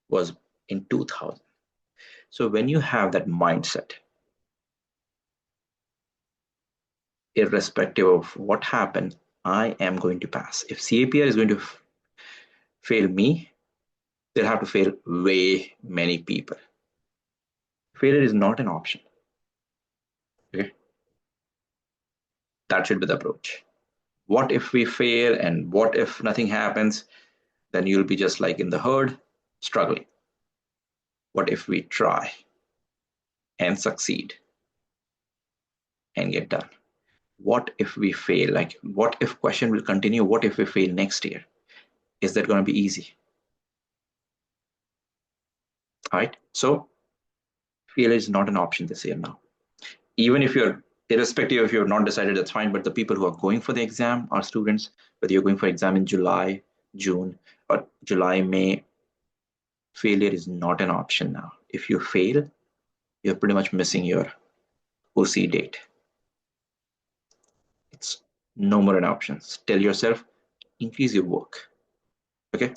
was in 2000. So when you have that mindset, irrespective of what happened, I am going to pass. If CAPR is going to fail me, they'll have to fail way many people. Failure is not an option. Okay, that should be the approach. What if we fail, and what if nothing happens? Then you'll be just like in the herd, struggling. What if we try and succeed and get done? What if we fail? Like, what if question will continue? What if we fail next year? Is that going to be easy? All right. So failure is not an option this year now. Even if you're, irrespective if you're not decided, that's fine. But the people who are going for the exam are students, whether you're going for exam in July, June, or July, May, failure is not an option now. If you fail, you're pretty much missing your OC date. It's no more an option. Tell yourself, increase your work. Okay.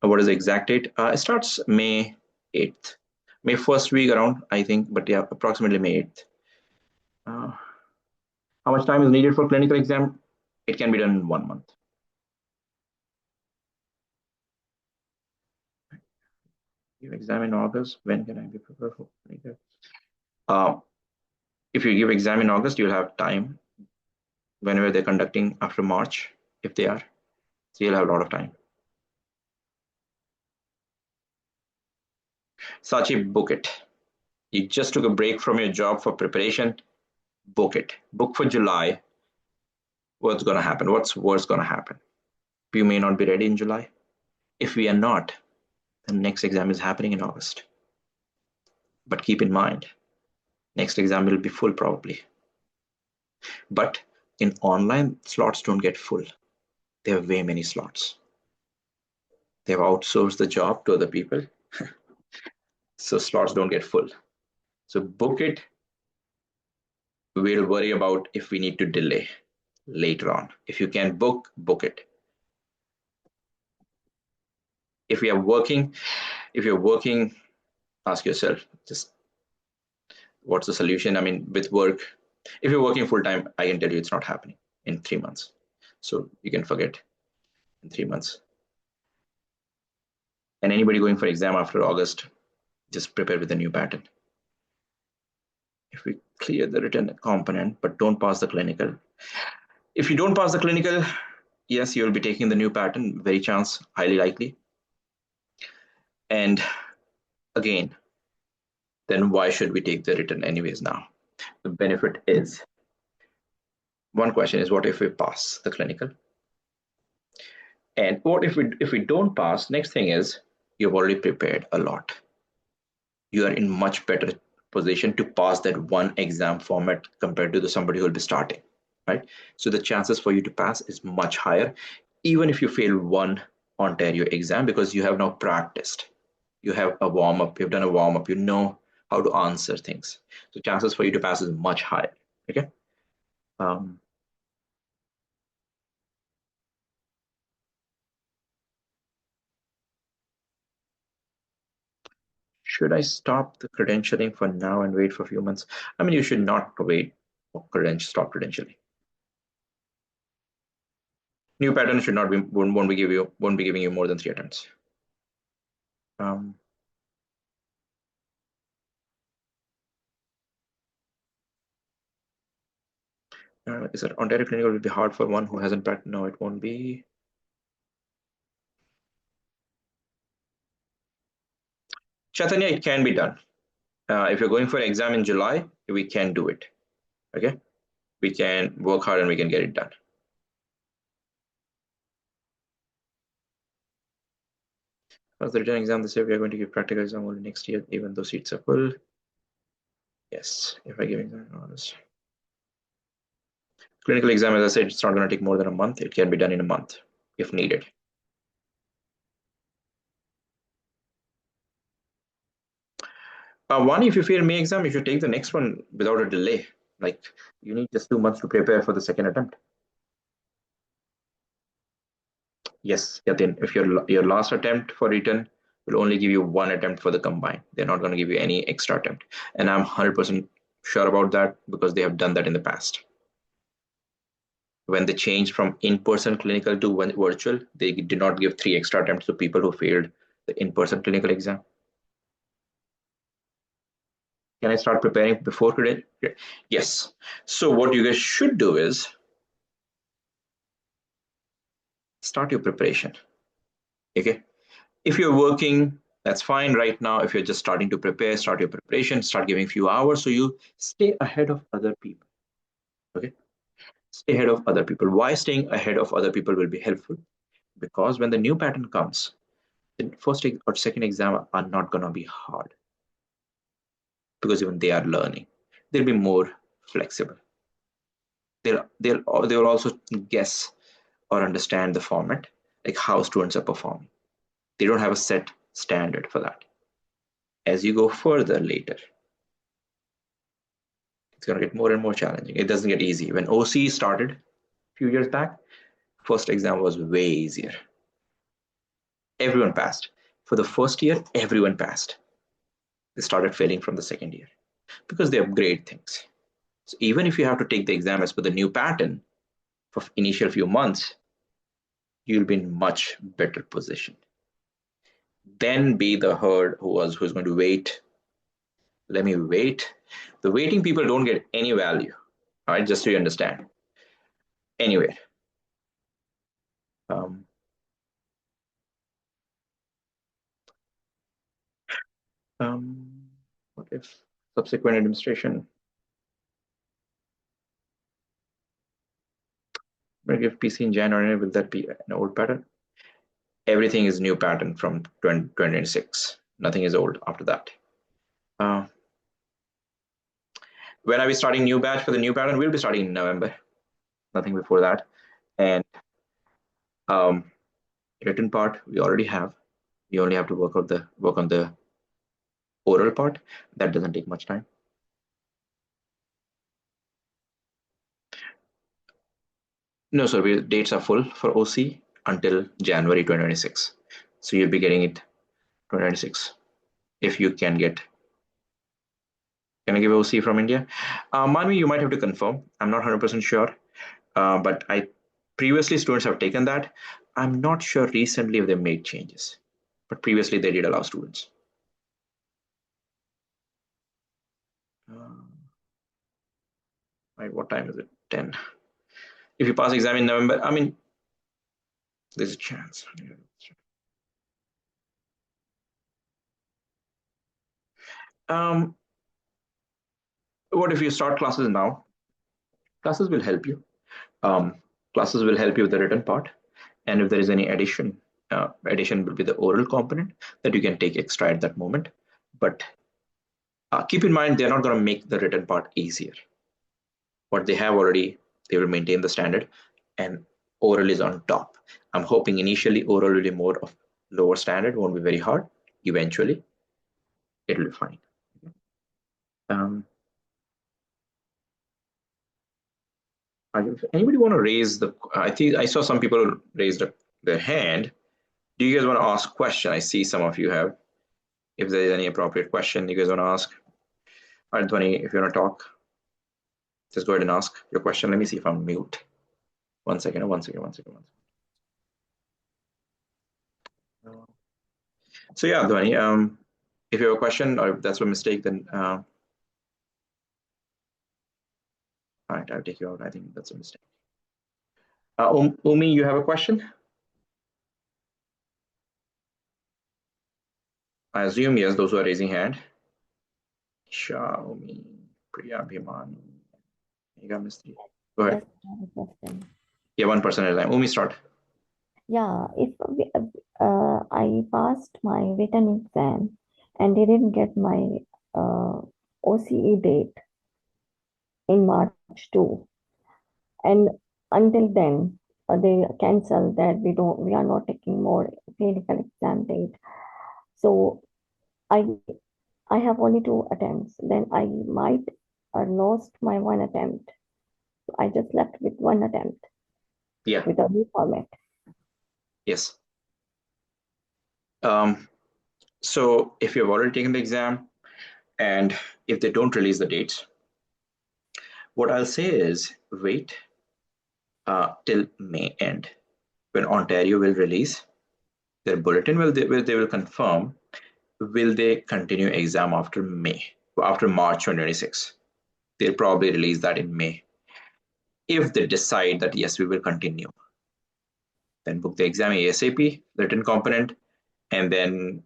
What is the exact date? It starts May 8th. May first week around, I think, but yeah, approximately May 8th. How much time is needed for clinical exam? It can be done in 1 month. Give exam in August. When can I be prepared for clinical? Uh, if you give exam in August, you'll have time whenever they're conducting after March, if they are. So you'll have a lot of time. Sachi, book it. You just took a break from your job for preparation. Book it. Book for July. What's going to happen? What's worse going to happen? We may not be ready in July. If we are not, the next exam is happening in August. But keep in mind, next exam will be full probably. But in online, slots don't get full. There are way many slots. They've outsourced the job to other people. So slots don't get full. So book it. We'll worry about if we need to delay later on. If you can book, book it. If you're working, ask yourself, just what's the solution? I mean, with work, if you're working full time, I can tell you it's not happening in 3 months. So you can forget in 3 months. And anybody going for exam after August, just prepare with a new pattern. If we clear the written component, but don't pass the clinical. If you don't pass the clinical, yes, you'll be taking the new pattern, very chance, highly likely. And again, then why should we take the written anyways now? The benefit is, one question is, what if we pass the clinical? And what if we don't pass? Next thing is, you've already prepared a lot. You are in much better position to pass that one exam format compared to somebody who will be starting, right? So the chances for you to pass is much higher, even if you fail one Ontario exam, because you have now practiced. You have a warm up. You've done a warm up. You know how to answer things. So chances for you to pass is much higher. Okay. Should I stop the credentialing for now and wait for a few months? I mean, you should not wait for stop credentialing. New pattern should not be won't be giving you more than 3 attempts. Is that Ontario clinical will be hard for one who hasn't practiced? No, it won't be. Chaitanya, it can be done. If you're going for an exam in July, we can do it. Okay, we can work hard and we can get it done. As the written exam this year, we are going to give practical exam only next year, even though seats are full. Yes, if I give exam honors. Clinical exam, as I said, it's not going to take more than a month. It can be done in a month if needed. One, if you fail May exam, you should take the next one without a delay. Like you need just 2 months to prepare for the second attempt. Yes, Yatin, if your last attempt for written will only give you one attempt for the combined. They're not going to give you any extra attempt. And I'm 100% sure about that because they have done that in the past. When they changed from in-person clinical to virtual, they did not give 3 extra attempts to people who failed the in-person clinical exam. Can I start preparing before today? Yes. So what you guys should do is start your preparation. Okay. If you're working, that's fine right now. If you're just starting to prepare, start your preparation, start giving few hours so you stay ahead of other people. Okay. Stay ahead of other people. Why staying ahead of other people will be helpful? Because when the new pattern comes, the first or second exam are not going to be hard because even they are learning. They'll be more flexible. They'll also guess or understand the format, like how students are performing. They don't have a set standard for that. As you go further later, it's going to get more and more challenging. It doesn't get easy. When OC started a few years back, first exam was way easier. Everyone passed. For the first year, everyone passed. They started failing from the second year because they upgrade things. So even if you have to take the exam as per the new pattern for initial few months, you'll be in much better position. Then be the herd who's going to wait. Let me wait. The waiting people don't get any value. All right, just so you understand. Anyway, um, um, what if subsequent administration? I'm going to give PC in January. Will that be an old pattern? Everything is new pattern from 2026. Nothing is old after that. Uh, when are we starting new batch for the new pattern? We'll be starting in November. Nothing before that. And um, written part we already have. We only have to work on the oral part. That doesn't take much time. No, sir. Dates are full for OC until January 2026. So you'll be getting it 2026 if you can get. Can I give OC from India? Manvi, you might have to confirm. I'm not 100% sure, but I previously students have taken that. I'm not sure recently if they made changes, but previously they did allow students. Right, what time is it? 10. If you pass exam in November, I mean, there's a chance. Um, what if you start classes now? Classes will help you. Um, Classes will help you with the written part, and if there is any addition will be the oral component that you can take extra at that moment. But keep in mind, they're not going to make the written part easier. What they have already, they will maintain the standard, and oral is on top. I'm hoping initially oral will be more of lower standard, won't be very hard. Eventually, it will be fine. Um, Anybody want to raise the? I think I saw some people raise their hand. Do you guys want to ask question? I see some of you have. If there is any appropriate question you guys want to ask, all right, Dhwani, if you want to talk, just go ahead and ask your question. Let me see if I'm mute. One second. So yeah, Dhwani, if you have a question or if that's a mistake, then all right, I'll take you out. I think that's a mistake. Umi, you have a question? I assume yes, those who are raising hand. Shah, Umi, Priya, Bhiman, Mega Mystery. Go ahead. Yeah, one person at a time. Umi, start. Yeah, if I passed my written exam and didn't get my OCE date in March 2, And until then, they cancel that we are not taking more clinical exam date. So I I have only two attempts. Then I might lost my one attempt. I just left with one attempt Yeah. with a new format. Yes. So if you've already taken the exam and if they don't release the dates, what I'll say is wait till May end when Ontario will release their bulletin. They will confirm will they continue exam after March 2026. They'll probably release that in May. If they decide that yes, we will continue, then book the exam ASAP, the written component, and then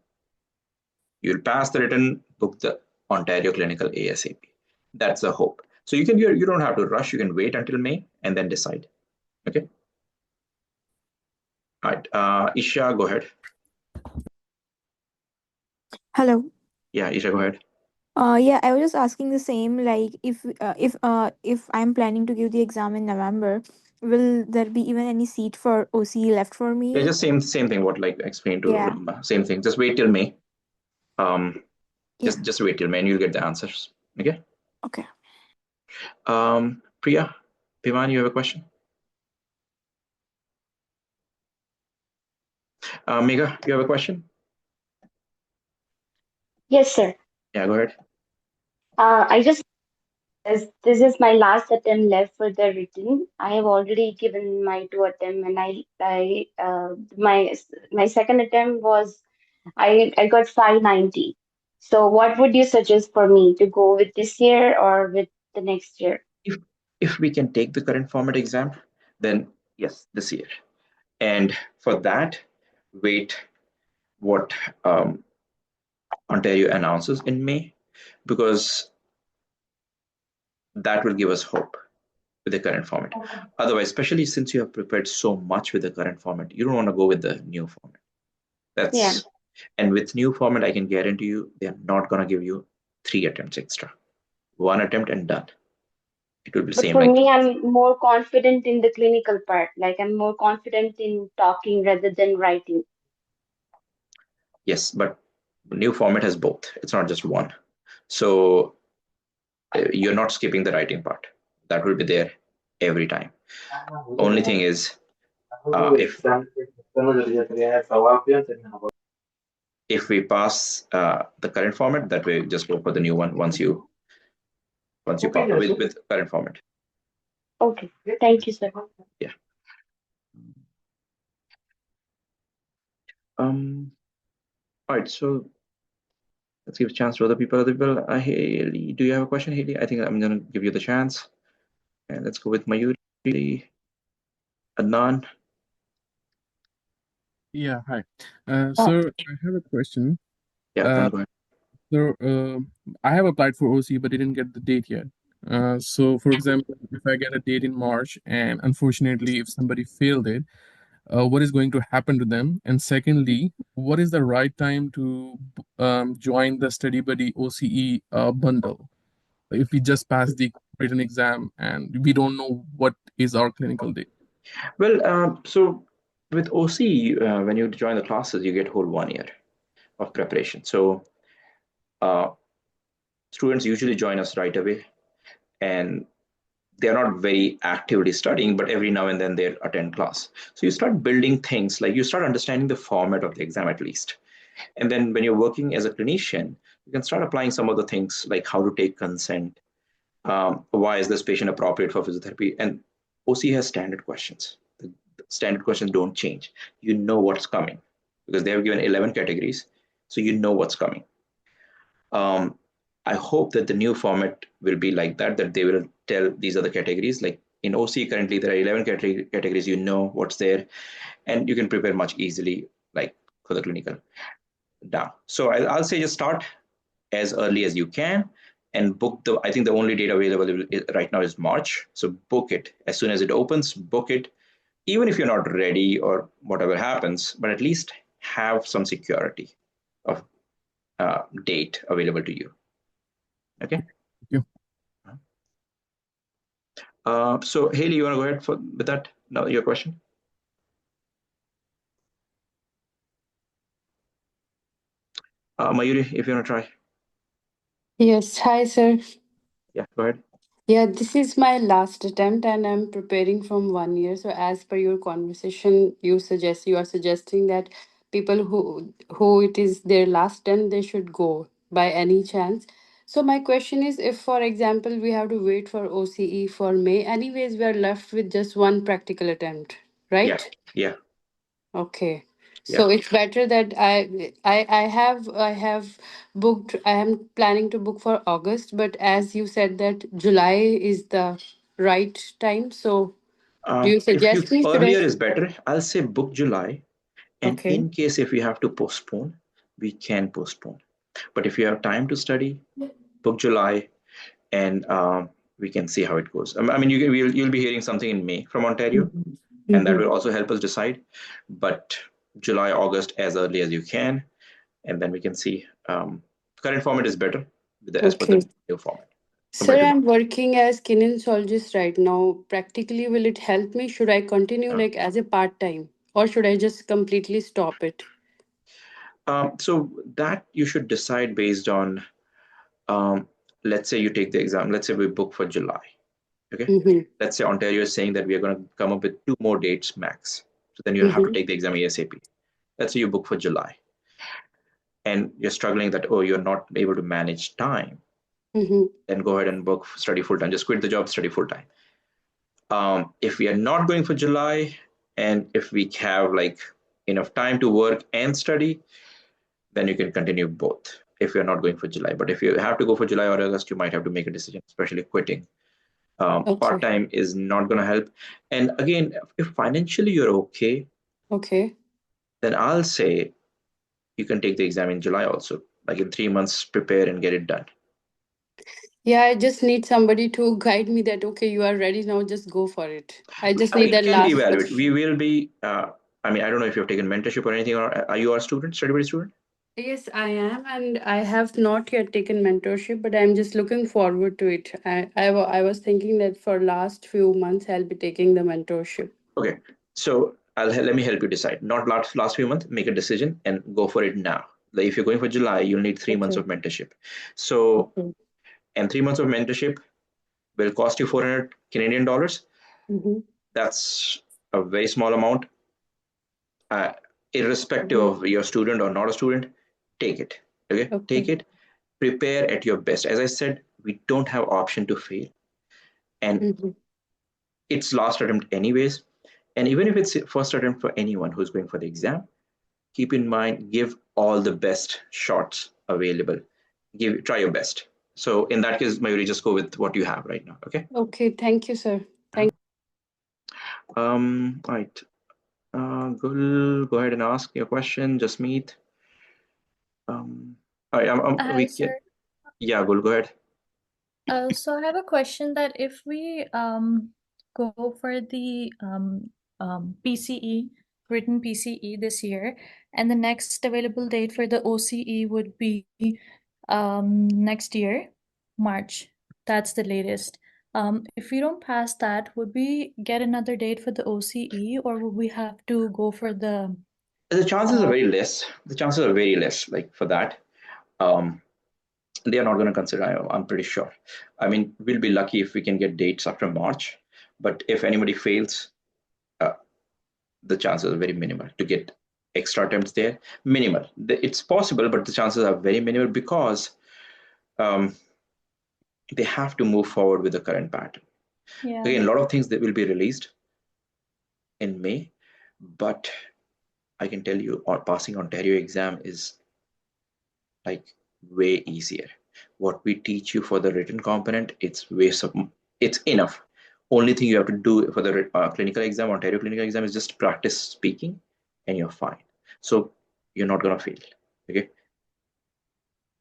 you'll pass the written, book the Ontario clinical ASAP. That's the hope. So you don't have to rush. You can wait until May and then decide. Okay. All right. Isha, go ahead. Hello. Yeah, Isha, go ahead. Yeah, I was just asking the same. Like, if I'm planning to give the exam in November, will there be even any seat for OCE left for Yeah, me? just same thing. What like explained to Yeah. Rima. Same thing. Just wait till May. Um, Yeah. just wait till May, and you'll get the answers. Okay. Okay. Priya, Piman, you have a question? Megha, you have a question? Yes, sir. Yeah, go ahead. I just, as this is my last attempt left for the written, I have already given my two attempt, and my second attempt was I got 590. So, what would you suggest for me to go with this year or with the next year? If if we can take the current format exam, then yes, this year. And for that, wait what Ontario announces in May, because that will give us hope with the current format. Otherwise, especially since you have prepared so much with the current format, you don't want to go with the new format. Yeah. And with new format, I can guarantee you they're not going to give you 3 attempts extra. One attempt and done. It will be But same for like me, I'm more confident in the clinical part. Like I'm more confident in talking rather than writing. yes, but new format has both. It's not just one. So you're not skipping the writing part. That will be there every time. Only thing is, if we pass the current format, that way just go for the new one once you pass with current format. Okay. Thank you, sir. Yeah. All right. So let's give a chance to other people. Haley, do you have a question, Haley? I think I'm gonna give you the chance. And let's go with Mayuri, Adnan. Yeah, hi. So I have a question. Yeah, Uh, Adnan, go ahead. so I have applied for OC, but didn't get the date yet. So for example, if I get a date in March, and unfortunately, if somebody failed it, what is going to happen to them? And secondly, what is the right time to join the StudyBuddy OCE bundle? If we just pass the written exam and we don't know what is our clinical date. Well, so with OC, when you join the classes, you get whole 1 year of preparation. So uh, students usually join us right away, and they're not very actively studying, but every now and then they attend class. So you start building things, like you start understanding the format of the exam at least. And then when you're working as a clinician, you can start applying some of the things like how to take consent, why is this patient appropriate for physiotherapy, and OC has standard questions. The standard questions don't change. You know what's coming because they have given 11 categories, so you know what's coming. I hope that the new format will be like that they will tell these are the categories. Like in OC currently, there are 11 categories, you know what's there, and you can prepare much easily, like for the clinical down. So I'll say just start as early as you can and book I think the only date available right now is March. So book it as soon as it opens, book it, even if you're not ready or whatever happens, but at least have some security of date available to you. Okay. Thank you. So Haley, you want to go ahead with that? Now your question. Mayuri, if you want to try. Yes, hi sir. Yeah, go ahead. Yeah, this is my last attempt and I'm preparing from 1 year. So as per your conversation, you are suggesting that people who it is their last attempt, they should go by any chance. So my question is, if for example we have to wait for OCE for May, anyways we are left with just one practical attempt, Yeah, right? yeah, Okay. yeah. So it's better that I have booked, I am planning to book for August, but as you said that July is the right time. So do you If suggest you me, should I? earlier is better, I'll say book July. And Okay. in case if we have to postpone, we can postpone. But if you have time to study, book July, and we can see how it goes. I mean, you'll be hearing something in May from Ontario, and that Mm-hmm. will also help us decide. But July, August, as early as you can, and then we can see. Current format is better as per Okay. the new format Sir, compared to I'm March. working as kinesiologist right now. Practically, will it help me? Should I continue Uh, like as a part-time or should I just completely stop it? so that you should decide based on, um, let's say you take the exam. Let's say we book for July. Okay. Mm-hmm. Let's say Ontario is saying that we are going to come up with 2 more dates max. So then you'll have to Mm-hmm. take the exam ASAP. Let's say you book for July and you're struggling that, oh, you're not able to manage time. Mm-hmm. Then go ahead and book, study full time. Just quit the job, study full time. If we are not going for July, and if we have like enough time to work and study, then you can continue both if you're not going for July. But if you have to go for July or August, you might have to make a decision, especially quitting. Part Okay. time is not going to help. And again, if financially you're okay, Okay. then I'll say you can take the exam in July also. Like in 3 months, prepare and get it done. Yeah, I just need somebody to guide me that, okay, you are ready now, just go for it. I just I mean, need it that can be last. evaluated. We will be. I mean, I don't know if you've taken mentorship or anything, or are you a student, StudyBuddy student? Yes, I am, and I have not yet taken mentorship, but I'm just looking forward to it. I was thinking that for last few months I'll be taking the mentorship. Okay, so let me help you decide. Not last few months. Make a decision and go for it now. Like if you're going for July, you'll need 3 months Okay. of mentorship. So, Okay. and 3 months of mentorship will cost you 400 Canadian dollars. Mm-hmm. That's a very small amount. Uh, Irrespective Mm-hmm. of you're a student or not a student, take it. Okay, take Okay. it. Prepare at your best. As I said, we don't have option to fail, and Mm-hmm. it's last attempt anyways. And even if it's first attempt for anyone who's going for the exam, keep in mind, give all the best shots available. Try your best. So in that case, maybe just go with what you have right now. Okay. Okay. Thank you, sir. Uh-huh. Right. Go ahead and ask your question. Just meet. All right. Hi, We can. sir. Yeah, go ahead. So I have a question that if we go for the PCE, written PCE this year, and the next available date for the OCE would be next year, March. That's the latest. If we don't pass that, would we get another date for the OCE, or would we have to go for the The chances are uh, very less. The chances are very less. Like for that. Um, they are not going to consider. I'm pretty sure. I mean, we'll be lucky if we can get dates after March. But if anybody fails, uh, the chances are very minimal to get extra attempts there. Minimal. It's possible, but the chances are very minimal because um, they have to move forward with the current pattern. yeah. Again, a lot of things that will be released in May, but I can tell you, passing Ontario exam is like way easier. What we teach you for the written component, it's enough. Only thing you have to do for the clinical exam, Ontario clinical exam, is just practice speaking, and you're fine. So you're not gonna fail. Okay,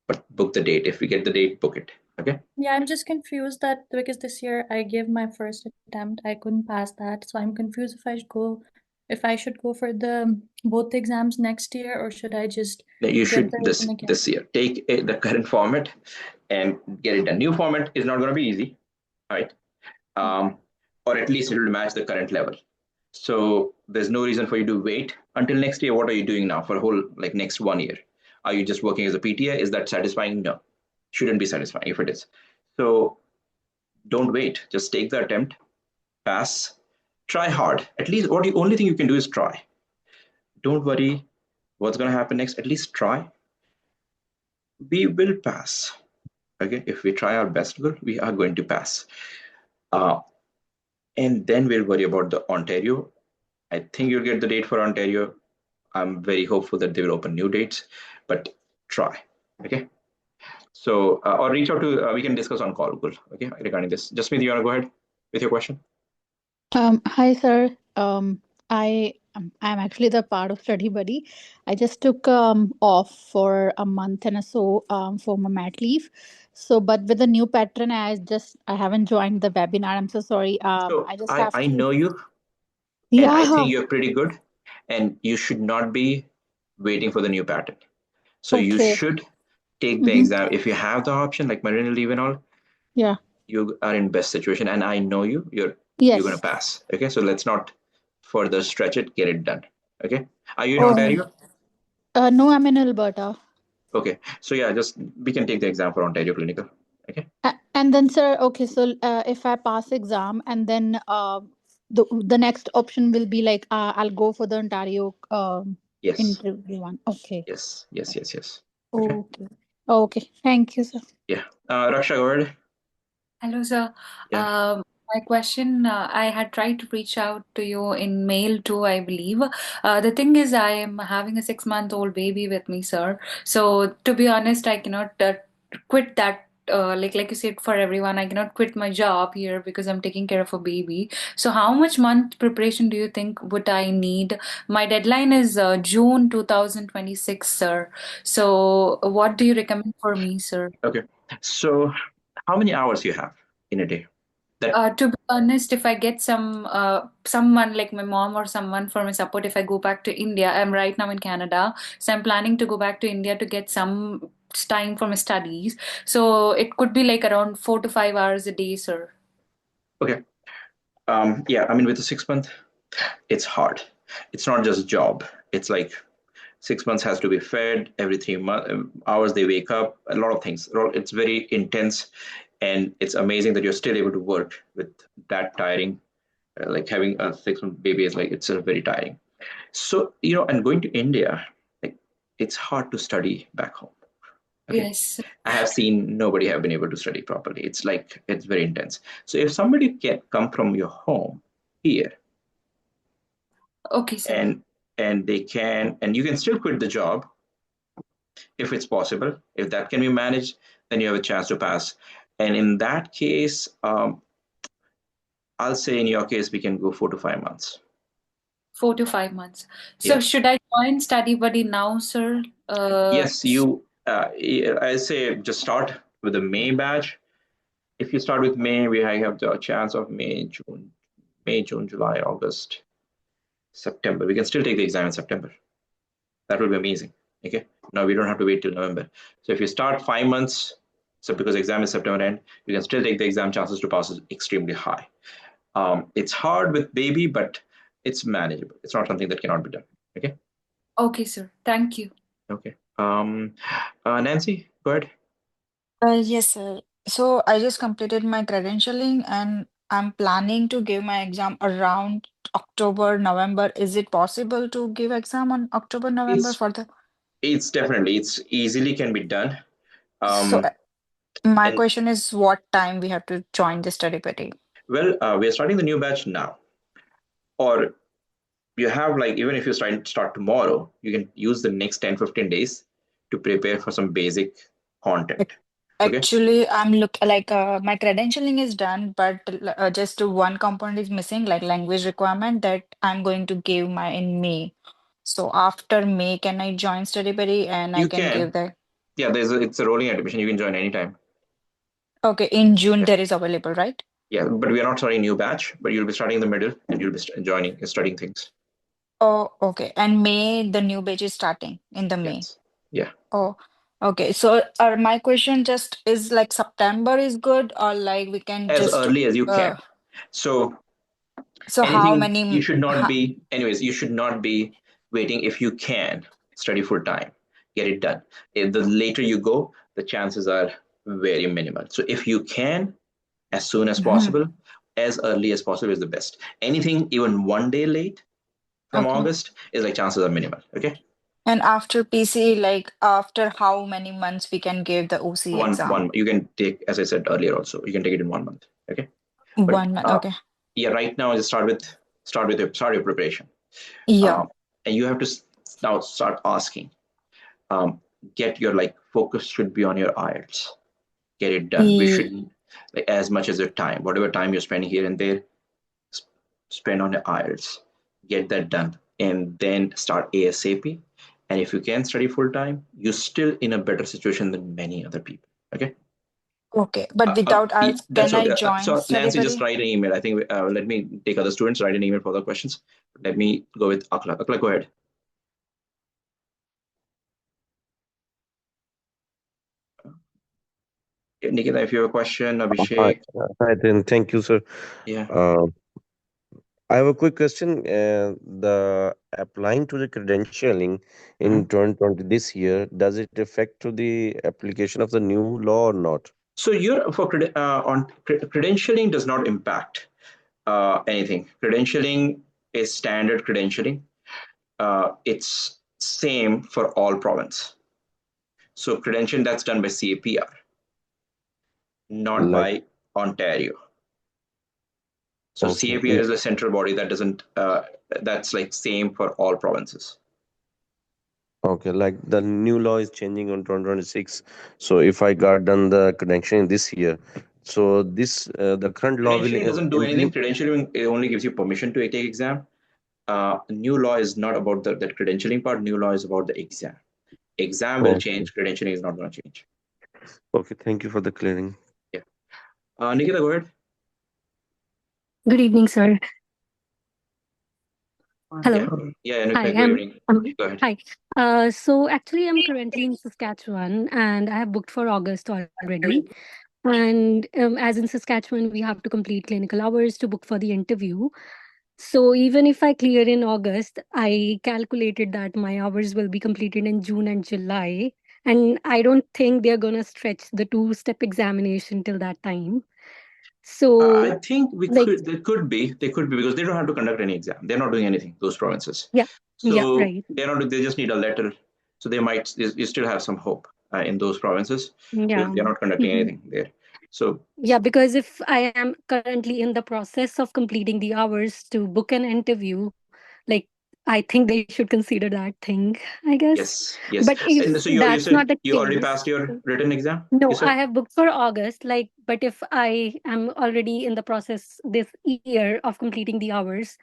but book the date. If we get the date, book it. Okay. Yeah, I'm just confused that because this year I gave my first attempt, I couldn't pass that. So I'm confused if I should go for the both exams next year, or should I just You get should the this written again? this year take the current format and get it. A new format is not gonna be easy. All right. Okay. or at least it will match the current level. So there's no reason for you to wait until next year. What are you doing now for a whole like next 1 year? Are you just working as a PTA? Is that satisfying? No, shouldn't be satisfying if it is. So don't wait. Just take the attempt, pass, try hard. At least what the only thing you can do is try. Don't worry what's going to happen next. At least try. We will pass. Okay, if we try our best, we are going to pass. And then we'll worry about the Ontario. I think you'll get the date for Ontario. I'm very hopeful that they will open new dates, but try. Okay. So, or reach out to, we can discuss on call, okay, regarding this. Jasmeet, you want to go ahead with your question? Hi, sir. I'm actually the part of StudyBuddy. I just took off for a month and so for my mat leave. So, but with the new pattern, I haven't joined the webinar. I'm so sorry. So I just have I to. know you, and I think Yeah. you're pretty good, and you should not be waiting for the new pattern. So you Okay. should take the Mm-hmm. exam if you have the option, like maternal leave and all. Yeah. You are in best situation, and I know you're gonna Yes. pass. Okay, so let's not further stretch it. Get it done. Okay. Are you in Oh. Ontario? No, I'm in Alberta. Okay, so yeah, just we can take the exam for Ontario Clinical. Okay. And then, sir, okay, so if I pass exam, and then the next option will be like I'll go for the Ontario Yes. interview one. Okay. Yes. Yes. Yes. Yes. Okay. Okay. Okay. Thank you, sir. Yeah. Raksha, go ahead. Hello, sir. Yeah. My question, I had tried to reach out to you in mail too, I believe. The thing is, I am having a 6-month-old baby with me, sir. So, to be honest, I cannot quit that. Like you said, for everyone, I cannot quit my job here because I'm taking care of a baby. So, how much month preparation do you think would I need? My deadline is June 2026, sir. So, what do you recommend for me, sir? Okay. So, how many hours you have in a day? To be honest, if I get someone like my mom or someone for my support, if I go back to India, I'm right now in Canada, so I'm planning to go back to India to get some time for my studies. So it could be like around 4 to 5 hours a day, sir. Okay. Yeah. I mean, with the 6 month, it's hard. It's not just job. It's like 6 months has to be fed every 3 month hours. They wake up. A lot of things. It's very intense, and it's amazing that you're still able to work with that tiring. Like having a 6 month baby is like it's very tiring. So and going to India, like it's hard to study back home. Okay. Yes. I have seen nobody have been able to study properly. It's like it's very intense. So if somebody can come from your home here Okay, sir. and they can and you can still quit the job if it's possible. If that can be managed, then you have a chance to pass. And in that case, I'll say in your case we can go 4 to 5 months. 4 to 5 months. So Yeah. should I join StudyBuddy now, sir? Yes, you. I say just start with the May batch. If you start with May, we have the chance of May, June, July, August, September. We can still take the exam in September. That will be amazing. Okay. Now we don't have to wait till November. So if you start 5 months, so because exam is September end, you can still take the exam. Chances to pass is extremely high. It's hard with baby, but it's manageable. It's not something that cannot be done. Okay. Okay, sir. Thank you. Okay. Nancy, go ahead. Yes, sir. So I just completed my credentialing and I'm planning to give my exam around October, November. Is it possible to give exam on October, November It's for the? it's definitely it's easily can be done. So Um, my and question is what time we have to join the study buddy? well, we're starting the new batch now, or you have like even if you start tomorrow, you can use the next 10-15 days to prepare for some basic content. Ac- Okay. Actually, I'm look like my credentialing is done, but just one component is missing, like language requirement that I'm going to give my in May. So after May, can I join study buddy and I You can give can. the? Yeah, it's a rolling admission. You can join anytime. Okay, in June Yeah. there is available, right? Yeah, but we are not starting a new batch, but you'll be starting in the middle and you'll be joining studying things. Oh, okay. And May, the new batch is starting in the May. Yes. Yeah. Oh, okay. So my question just is like September is good or like we can As just early as you can. So So how Anything you many? should not be, anyways, you should not be waiting. If you can study full time, get it done. If the later you go, the chances are very minimal. So if you can, as soon as Mhm. possible, as early as possible is the best. Anything even one day late from Okay. August is like chances are minimal. Okay. And after PCE, like after how many months we can give the OC exam? One you can take, as I said earlier also, you can take it in 1 month. Okay. But 1 month. Okay. yeah, right now just start your preparation. Yeah. um, and you have to now start asking, um, get your like focus should be on your IELTS. Get it done. We Ye- should, like, as much as your time, whatever time you're spending here and there, spend on your IELTS. Get that done, and then start ASAP. And if you can study full time, you're still in a better situation than many other people. Okay. Okay. But without else, That's can I what. join So study Nancy, just buddy? write an email. I think. Let me take other students. Write an email for the questions. Let me go with Akla. Akla, go ahead. Nikita, if you have a question, Hi, Abhishek. hi, then thank you, sir. Yeah. Uh, I have a quick question. The applying to the credentialing Mhm. in 2020 this year, does it affect to the application of the new law or not? So your for credentialing does not impact anything. Credentialing is standard credentialing. It's same for all province. So credentialing that's done by CAPR, not Like, by Ontario. So okay, CAPR is the central body that doesn't. That's like same for all provinces. okay, like the new law is changing on 2026. So if I got done the credentialing this year, so this the current law will Credentialing doesn't do anything. implement. Credentialing, it only gives you permission to take exam. New law is not about that credentialing part. New law is about the exam. Exam will Okay, change. Credentialing is not going to change. okay, thank you for the clearing. Yeah. Nikita, go ahead. Good evening, sir. Yeah. Hello. Yeah. Hi. Nikita, good evening. Go ahead. Hi. So actually, I'm currently in Saskatchewan, and I have booked for August already. And as in Saskatchewan, we have to complete clinical hours to book for the interview. So even if I clear in August, I calculated that my hours will be completed in June and July, and I don't think they're gonna stretch the two-step examination till that time. I So, think we like, could. They could be because they don't have to conduct any exam. They're not doing anything. Those provinces. yeah, yeah, So right, they're not. They just need a letter. So they might. You still have some hope in those provinces because yeah. they're not conducting Mhm. anything there. So Yeah, because if I am currently in the process of completing the hours to book an interview, like I think they should consider that thing, I guess. yes, yes. But if And so you that's not said the you already case, passed your written exam. You no, said. I have booked for August, like, but if I am already in the process this year of completing the hours,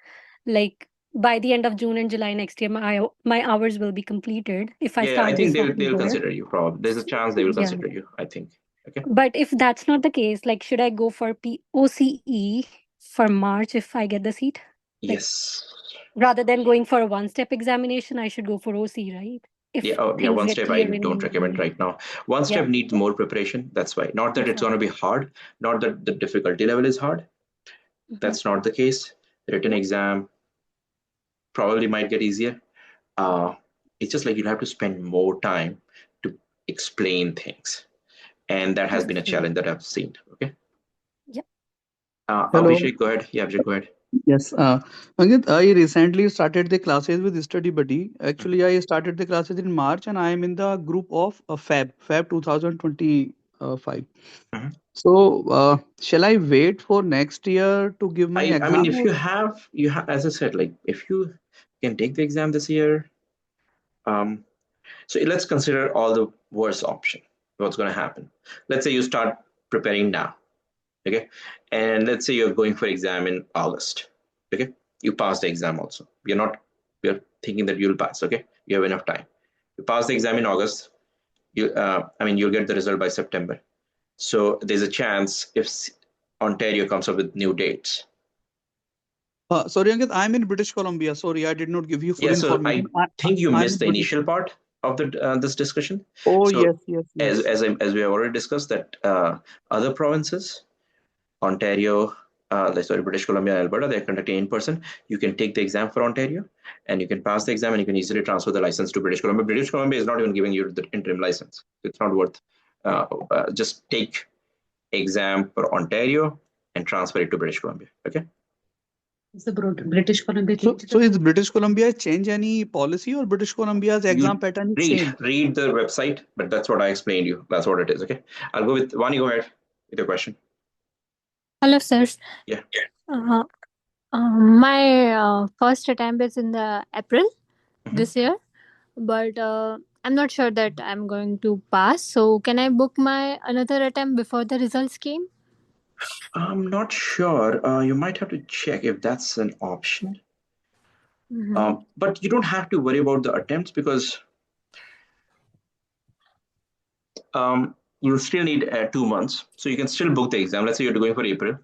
like by the end of June and July next year, my hours will be completed if I Yeah, I start think this they'll October. consider you. Probably there's a chance they will Yeah. consider you. I think. Okay. But if that's not the case, like, should I go for OCE for March if I get the seat? Like, Yes. rather than going for a one-step examination, I should go for OC, right? Yeah, If oh, yeah. things One get step I clear in don't recommend meantime. right now. One Yeah, step needs yeah, more preparation. That's why. Not that it's going to be exactly. hard. Not that the difficulty level is hard. Hmm. That's not the case. Written exam probably might get easier. Uh, it's just like you'll have to spend more time to explain things, and that has been That's a true. challenge that I've seen. Okay. Yep. Hello. Abhishek, go ahead. Yeah, Abhishek, go ahead. Yes. Ankit, I recently started the classes with StudyBuddy. Mhm. Actually, I started the classes in March, and I am in the group of Fab 2025. Mhm. So, shall I wait for next year to give my I mean, exam? if you have, as I said, like if you can take the exam this year, um, so let's consider all the worst option. What's going to happen? Let's say you start preparing now, okay, and let's say you're going for exam in August, okay. You pass the exam also. You're thinking that you'll pass, okay. You have enough time. You pass the exam in August. I mean, you'll get the result by September. So there's a chance if Ontario comes up with new dates. Sorry, Ankit, I'm in British Columbia. Sorry, I did not give you full Yeah, so information. I think you I'm missed in the British. initial part of the this discussion. Oh, So yes, yes, yes. as we have already discussed that other provinces, Ontario, British Columbia and Alberta, they're conducting in person. You can take the exam for Ontario, and you can pass the exam, and you can easily transfer the license to British Columbia. British Columbia is not even giving you the interim license. It's not worth. Just take exam for Ontario and transfer it to British Columbia. Okay. Is the British Columbia So is British Columbia change any policy, or British Columbia's exam pattern is same? Read the website, but that's what I explained you. That's what it is. Okay. I'll go with Vani. Go ahead with your question. Hello, sir. Yeah. Uh, my first attempt is in the April this year, but I'm not sure that I'm going to pass. So can I book my another attempt before the results came? I'm not sure. You might have to check if that's an option. But you don't have to worry about the attempts, because you'll still need 2 months. So you can still book the exam. Let's say you're going for April.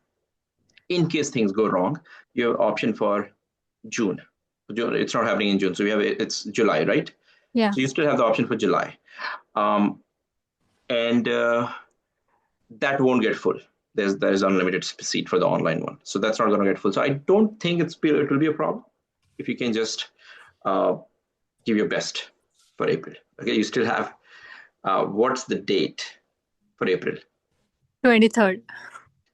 In case things go wrong, you have option for June. It's not happening in June. So it's July, right? Yeah. So you still have the option for July. And that won't get full. There's unlimited seat for the online one. So that's not going to get full. So I don't think it will be a problem if you can just give your best for April. Okay, you still have, what's the date for April? 23rd.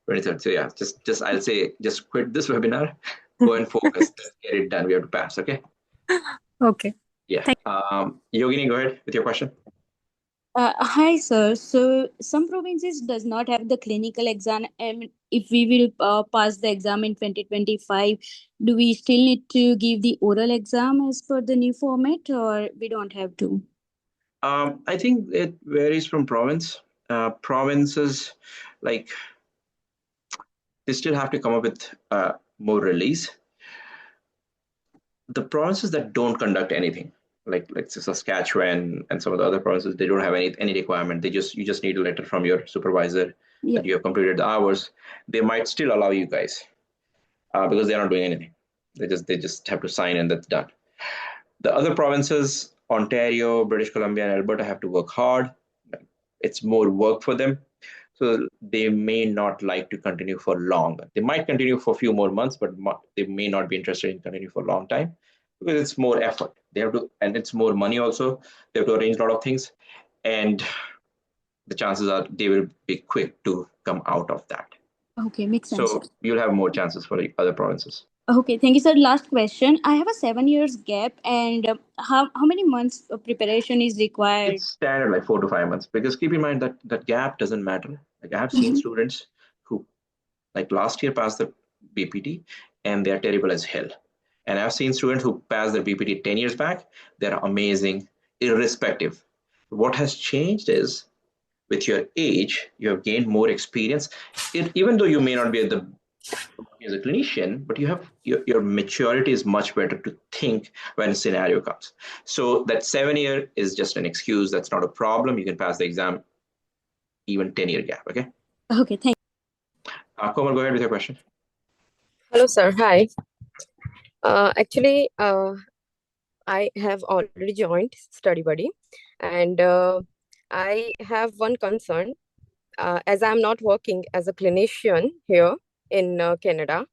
23rd. So yeah, just I'll say just quit this webinar, go and focus, get it done. We have to pass. Okay. Okay. Yeah. Yogini, go ahead with your question. Hi, sir. So some provinces does not have the clinical exam, and if we will pass the exam in 2025, do we still need to give the oral exam as per the new format, or we don't have to? I think it varies from province. Provinces, like, they still have to come up with more release. The provinces that don't conduct anything, like Saskatchewan and some of the other provinces, they don't have any requirement. You just need a letter from your supervisor that you have completed the hours. They might still allow you guys because they're not doing anything. They just have to sign, and that's done. The other provinces, Ontario, British Columbia, and Alberta, have to work hard. It's more work for them. So they may not like to continue for long. They might continue for a few more months, but they may not be interested in continuing for a long time, because it's more effort. They have to, and it's more money also. They have to arrange a lot of things, and the chances are they will be quick to come out of that. Okay, makes sense. So you'll have more chances for the other provinces. Okay, thank you, sir. Last question. I have a 7 years gap, and how many months of preparation is required? It's standard, like 4 to 5 months, because keep in mind that that gap doesn't matter. Like, I have seen students who, like, last year passed the BPT and they're terrible as hell. And I've seen students who passed the BPT 10 years back. They're amazing, irrespective. What has changed is, with your age, you have gained more experience. Even though you may not be at the as a clinician, but you have your maturity is much better to think when a scenario comes. So that 7 year is just an excuse. That's not a problem. You can pass the exam even 10-year gap. Okay. Okay, thank you. Komal, go ahead with your question. Hello, sir. Hi. Actually, I have already joined StudyBuddy, and I have one concern. As I'm not working as a clinician here in Canada,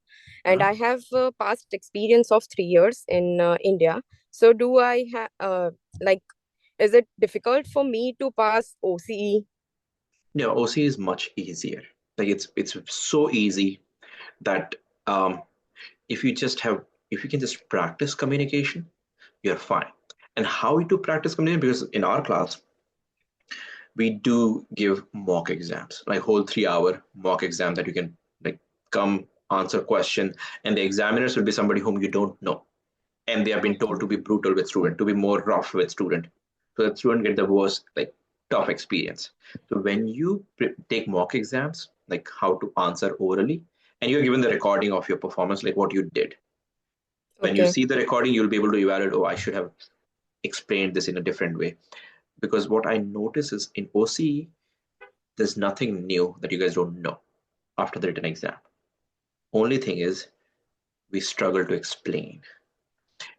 and I have past experience of 3 years in India. So do I have is it difficult for me to pass OCE? No, OCE is much easier. Like, it's so easy that if you can just practice communication, you're fine. And how to practice communication? Because in our class, we do give mock exams, like whole 3-hour mock exam that you can, like, come answer question, and the examiners will be somebody whom you don't know, and they have been told to be brutal with student, to be more rough with student, so that student get the worst, like, tough experience. So when you take mock exams, like how to answer orally, and you're given the recording of your performance, like what you did, when you see the recording, you'll be able to evaluate, oh, I should have explained this in a different way. Because what I notice is, in OCE, there's nothing new that you guys don't know after the written exam. Only thing is, we struggle to explain.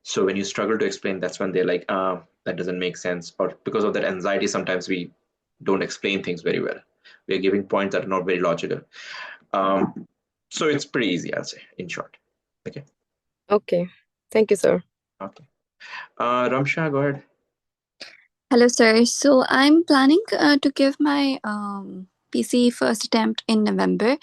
So when you struggle to explain, that's when they're like, that doesn't make sense. Or because of that anxiety, sometimes we don't explain things very well. We are giving points that are not very logical. So it's pretty easy, I'll say, in short. Okay. Okay. Thank you, sir. Okay. Ramsha, go ahead. Hello, sir. So I'm planning to give my PCE first attempt in November,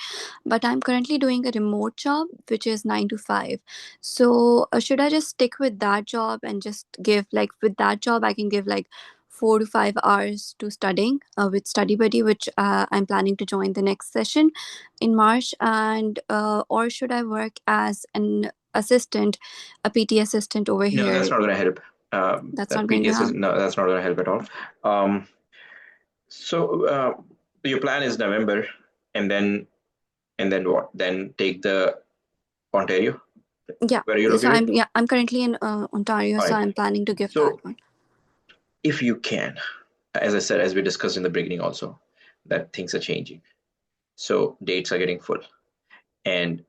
but I'm currently doing a remote job, which is 9 to 5. So should I just stick with that job and just give, like, with that job, I can give like 4 to 5 hours to studying with StudyBuddy, which I'm planning to join the next session in March, and or should I work as an assistant, a PT assistant over No, here? that's not going to help. That's That not going to PTS is help. no, that's not going to help at all. So your plan is November, and then what? Then take the Ontario. Yeah. Where are you So located? I'm currently in Ontario, All so right. I'm planning to give that So one. if you can, as I said, as we discussed in the beginning also, that things are changing. So dates are getting full, and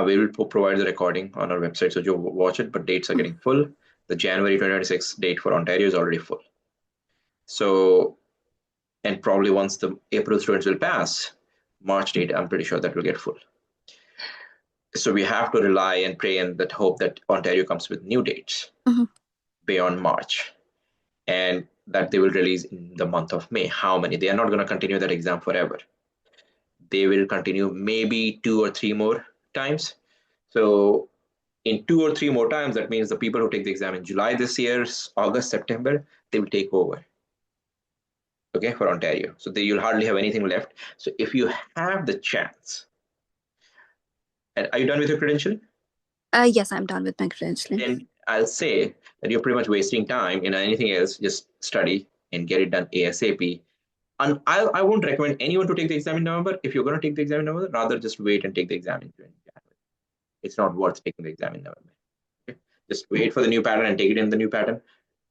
we will provide the recording on our website so you watch it. But dates are getting full. The January 2026 date for Ontario is already full. So, and probably once the April students will pass, March date, I'm pretty sure that will get full. So we have to rely and pray and that hope that Ontario comes with new dates beyond March, and that they will release in the month of May. How many? They are not going to continue that exam forever. They will continue maybe 2 or 3 more times. So in 2 or 3 more times, that means the people who take the exam in July this year, August, September, they will take over. Okay, for Ontario. So you'll hardly have anything left. So if you have the chance, and are you done with your credential? Yes, I'm done with my credentialing. Then I'll say that you're pretty much wasting time in anything else. Just study and get it done ASAP. And I won't recommend anyone to take the exam in November. If you're going to take the exam in November, rather just wait and take the exam in January. It's not worth taking the exam in November. Okay? Just wait for the new pattern and take it in the new pattern.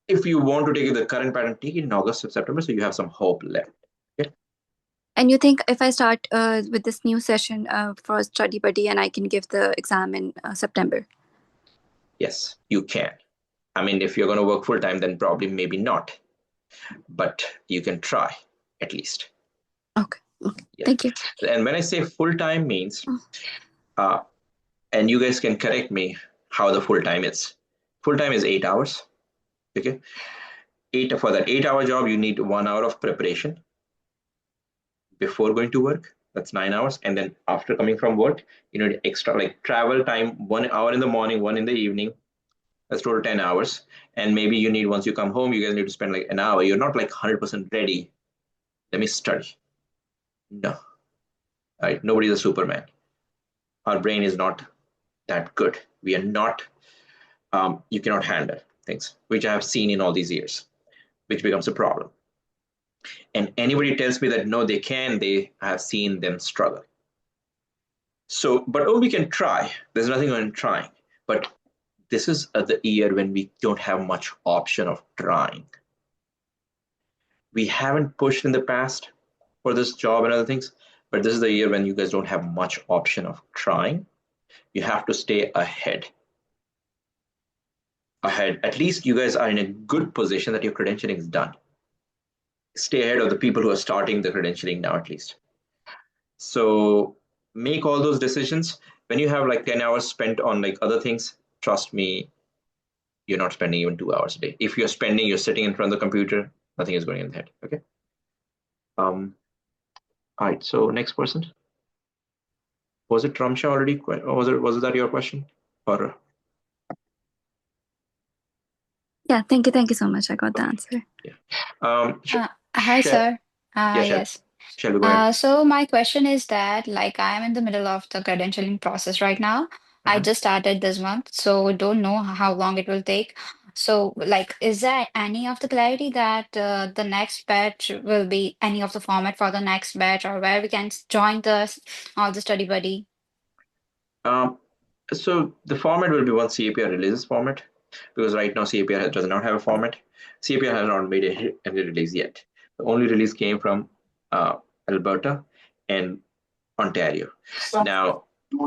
If you want to take the current pattern, take it in August or September, so you have some hope left. Okay? And you think if I start with this new session for StudyBuddy and I can give the exam in September? Yes, you can. I mean, if you're going to work full time, then probably maybe not. But you can try at least. Okay. Yeah. Thank you. And when I say full time means, and you guys can correct me how the full time is. Full time is 8 hours. Okay. For that 8 hour job, you need 1 hour of preparation before going to work. That's 9 hours. And then after coming from work, you need extra like travel time, 1 hour in the morning, one in the evening. That's total 10 hours. And maybe you need, once you come home, you guys need to spend like an hour. You're not like 100% ready. Let me study. No. All right. Nobody's a Superman. Our brain is not that good. We are not, you cannot handle things, which I have seen in all these years, which becomes a problem. And anybody tells me that no, they can, they have seen them struggle. So, but we can try. There's nothing wrong in trying. But this is the year when we don't have much option of trying. We haven't pushed in the past for this job and other things, but this is the year when you guys don't have much option of trying. You have to stay ahead. At least you guys are in a good position that your credentialing is done. Stay ahead of the people who are starting the credentialing now, at least. So make all those decisions. When you have like 10 hours spent on like other things, trust me, you're not spending even 2 hours a day. If you're spending, you're sitting in front of the computer, nothing is going in the head. Okay. All right. So next person. Was it Ramsha already? Or was that your question? Or Yeah. Thank you so much. I got the answer. Yeah. Hi, sir. Yeah, Yes. shall we go ahead? So my question is that, like, I am in the middle of the credentialing process right now. I just started this month, so don't know how long it will take. So, like, is there any of the clarity that the next batch will be any of the format for the next batch, or where we can join all the study buddy? So the format will be once CAPR releases format, because right now CAPR does not have a format. CAPR has not made any release yet. The only release came from Alberta and Ontario. Now,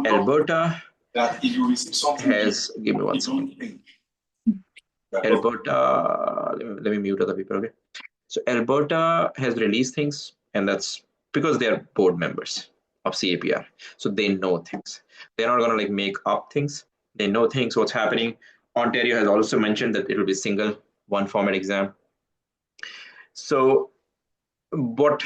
Alberta has, give me 1 second. Alberta, let me mute other people, okay? So Alberta has released things, and that's because they are board members of CAPR. So they know things. They're not going to like make up things. They know things, what's happening. Ontario has also mentioned that it will be single one format exam. So what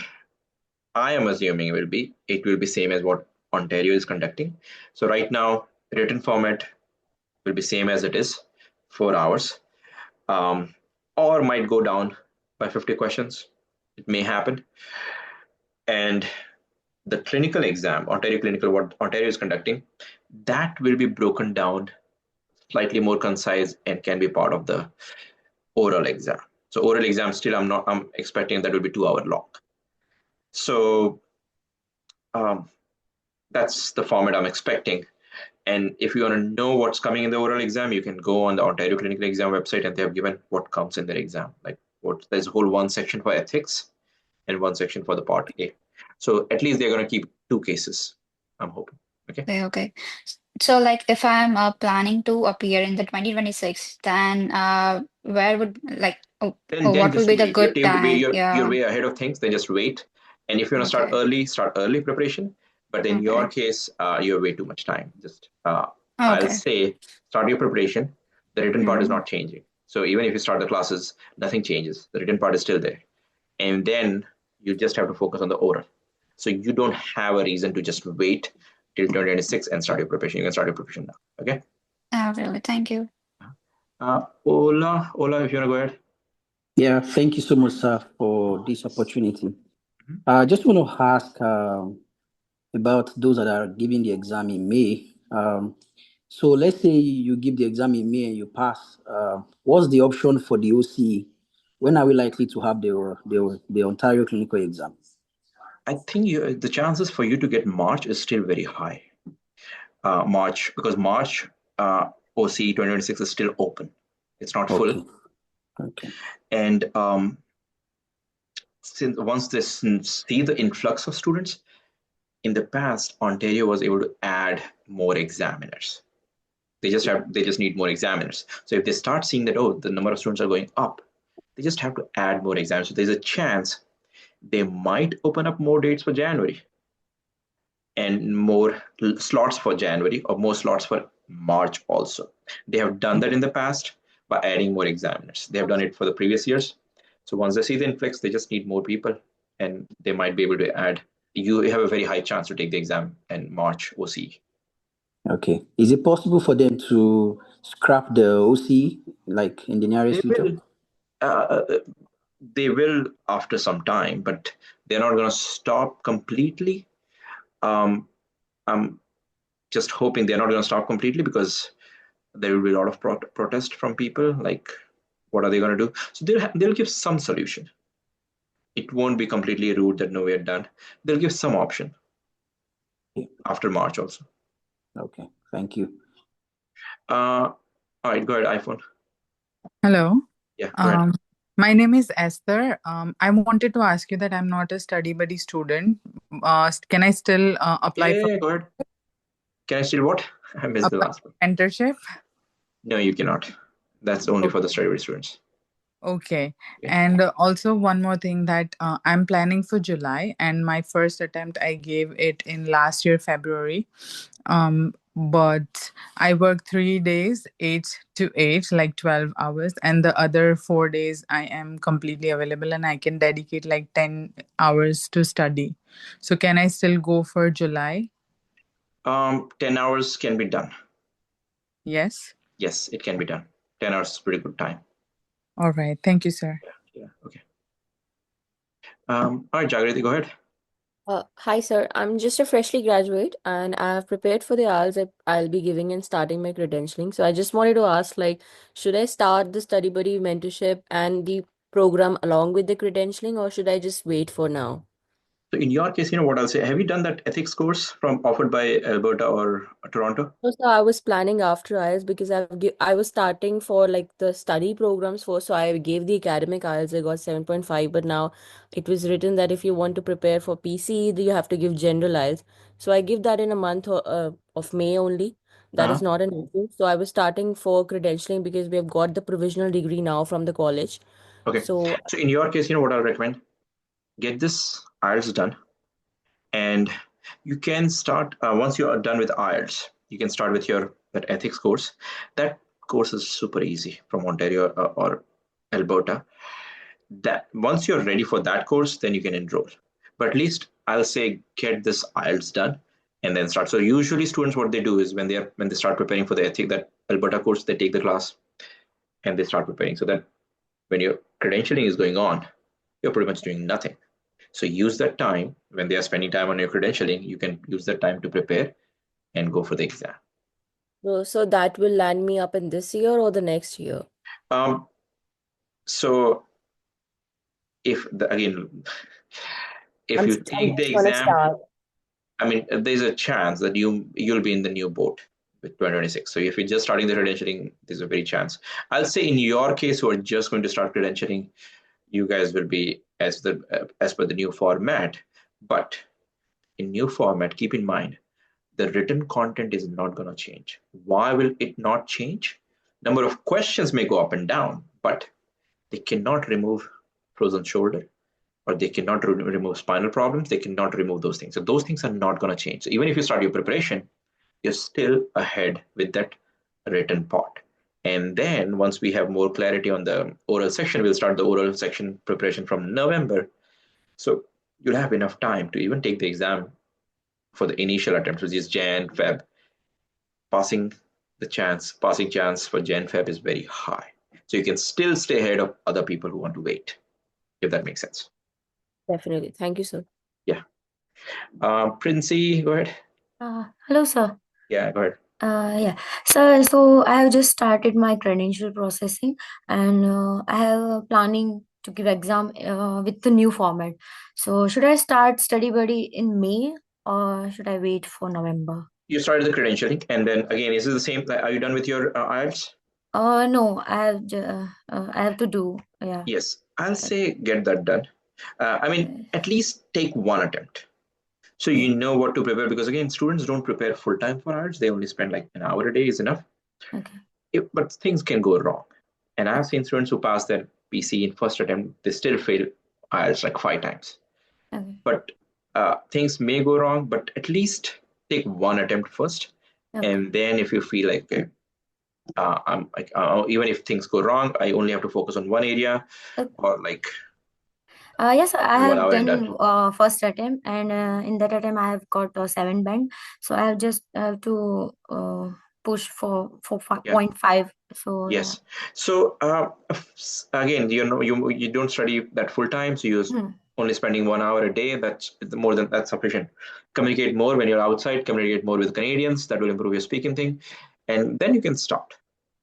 I am assuming it will be same as what Ontario is conducting. So right now, written format will be same as it is, 4 hours, or might go down by 50 questions. It may happen. And the clinical exam, Ontario clinical, what Ontario is conducting, that will be broken down slightly more concise and can be part of the oral exam. So oral exam still I'm expecting that will be 2 hour long. So um, that's the format I'm expecting. And if you want to know what's coming in the oral exam, you can go on the Ontario Clinical Exam website and they have given what comes in their exam. Like there's a whole one section for ethics and one section for the part A. So at least they're going to keep 2 cases, I'm hoping. Okay. Okay. So, like, if I'm planning to appear in the 2026, then where would Then what will just be the wait. You're good time? you're Yeah. way ahead of things. Then just wait. And if you want to Okay. start early preparation. But in your Okay. case, you're way too much time. Just I'll Okay. say start your preparation. The written part is Mhm. not changing. So even if you start the classes, nothing changes. The written part is still there. And then you just have to focus on the oral. So you don't have a reason to just wait till 2026 and start your preparation. You can start your preparation now. Okay. Oh, really? Thank you. Ola, if you want to go ahead. Yeah, thank you so much, sir, for this opportunity. Mhm. I just want to ask about those that are giving the exam in May. So let's say you give the exam in May and you pass. What's the option for the OCE? When are we likely to have the Ontario clinical exam? I think the chances for you to get March is still very high. March, because March OCE 2026 is still open. It's not full. Okay. And since once they see the influx of students, in the past, Ontario was able to add more examiners. They just need more examiners. So if they start seeing that, oh, the number of students are going up, they just have to add more examiners. So there's a chance they might open up more dates for January and more slots for January or more slots for March also. They have done that in the past by adding more examiners. They have done it for the previous years. So once they see the influx, they just need more people and they might be able to add. You have a very high chance to take the exam in March OCE. Okay. Is it possible for them to scrap the OCE like in the nearest future? They will after some time, but they're not going to stop completely. I'm just hoping they're not going to stop completely because there will be a lot of protest from people. Like, what are they going to do? So they'll give some solution. It won't be completely rude that no, we're done. They'll give some option after March also. Okay, thank you. All right, go ahead, iPhone. Hello. Yeah, go ahead. My name is Esther. I wanted to ask you that I'm not a StudyBuddy student. Can I still apply for Go ahead. Can I still what? I missed the last one. mentorship? No, you cannot. That's only for the StudyBuddy students. Okay. And also one more thing that I'm planning for July, and my first attempt I gave it in last year February. But I work 3 days, 8 to 8, like 12 hours, and the other 4 days I am completely available and I can dedicate like 10 hours to study. So can I still go for July? 10 hours can be done. Yes. Yes, it can be done. 10 hours is pretty good time. All right. Thank you, sir. Yeah. Okay. All right, Jagriti, go ahead. Hi, sir. I'm just a freshly graduate and I have prepared for the IELTS that I'll be giving and starting my credentialing. So I just wanted to ask, like, should I start the StudyBuddy mentorship and the program along with the credentialing, or should I just wait for now? So in your case, what I'll say, have you done that ethics course offered by Alberta or Toronto? So I was planning after IELTS because I was starting for like the study programs first. So I gave the academic IELTS, I got 7.5, but now it was written that if you want to prepare for PCE, you have to give general IELTS. So I give that in a month of May only. That is not an issue. So I was starting for credentialing because we have got the provisional degree now from the college. Okay. So in your case, what I'll recommend, get this IELTS done and you can start once you are done with IELTS. You can start with that ethics course. That course is super easy from Ontario or Alberta. That once you're ready for that course, then you can enroll. But at least I'll say get this IELTS done and then start. So usually students, what they do is when they start preparing for that Alberta course, they take the class and they start preparing. So that when your credentialing is going on, you're pretty much doing nothing. So use that time when they are spending time on your credentialing. You can use that time to prepare and go for the exam. So that will land me up in this year or the next year? So if you take the gonna exam, start. I mean, there's a chance that you'll be in the new boat with 2026. So if you're just starting the credentialing, there's a very chance. I'll say in your case, who are just going to start credentialing, you guys will be as per the new format. But in new format, keep in mind the written content is not going to change. Why will it not change? Number of questions may go up and down, but they cannot remove frozen shoulder, or they cannot remove spinal problems. They cannot remove those things. So those things are not going to change. So even if you start your preparation, you're still ahead with that written part. And then once we have more clarity on the oral section, we'll start the oral section preparation from November. So you'll have enough time to even take the exam for the initial attempts, which is Jan, Feb. Passing chance for Jan, Feb is very high. So you can still stay ahead of other people who want to wait, if that makes sense. Definitely. Thank you, sir. Yeah. Princey, go ahead. Hello, sir. Yeah, go ahead. Yeah. So I have just started my credential processing, and I have planning to give exam with the new format. So should I start StudyBuddy in May or should I wait for November? You started the credentialing, and then again, is it the same? Are you done with your IELTS? No, I have to do. Yeah. Yes, I'll say get that done. I mean, at least take one attempt. So you know what to prepare, because again, students don't prepare full time for IELTS. They only spend like an hour a day is enough. Okay. But things can go wrong. And I've seen students who pass their PCE in first attempt, they still fail IELTS like 5 times. Okay. But things may go wrong, but at least take one attempt first. Okay. And then if you feel like, I'm like, even if things go wrong, I only have to focus on one area, or like, Yes, I 1 have hour and done done. first attempt, and in that attempt I have got 7 band. So I have to push for 5.5. So Yes. So again, you don't study that full time, so you're only spending 1 hour a day. That's sufficient. Communicate more when you're outside. Communicate more with Canadians. That will improve your speaking thing, and then you can start.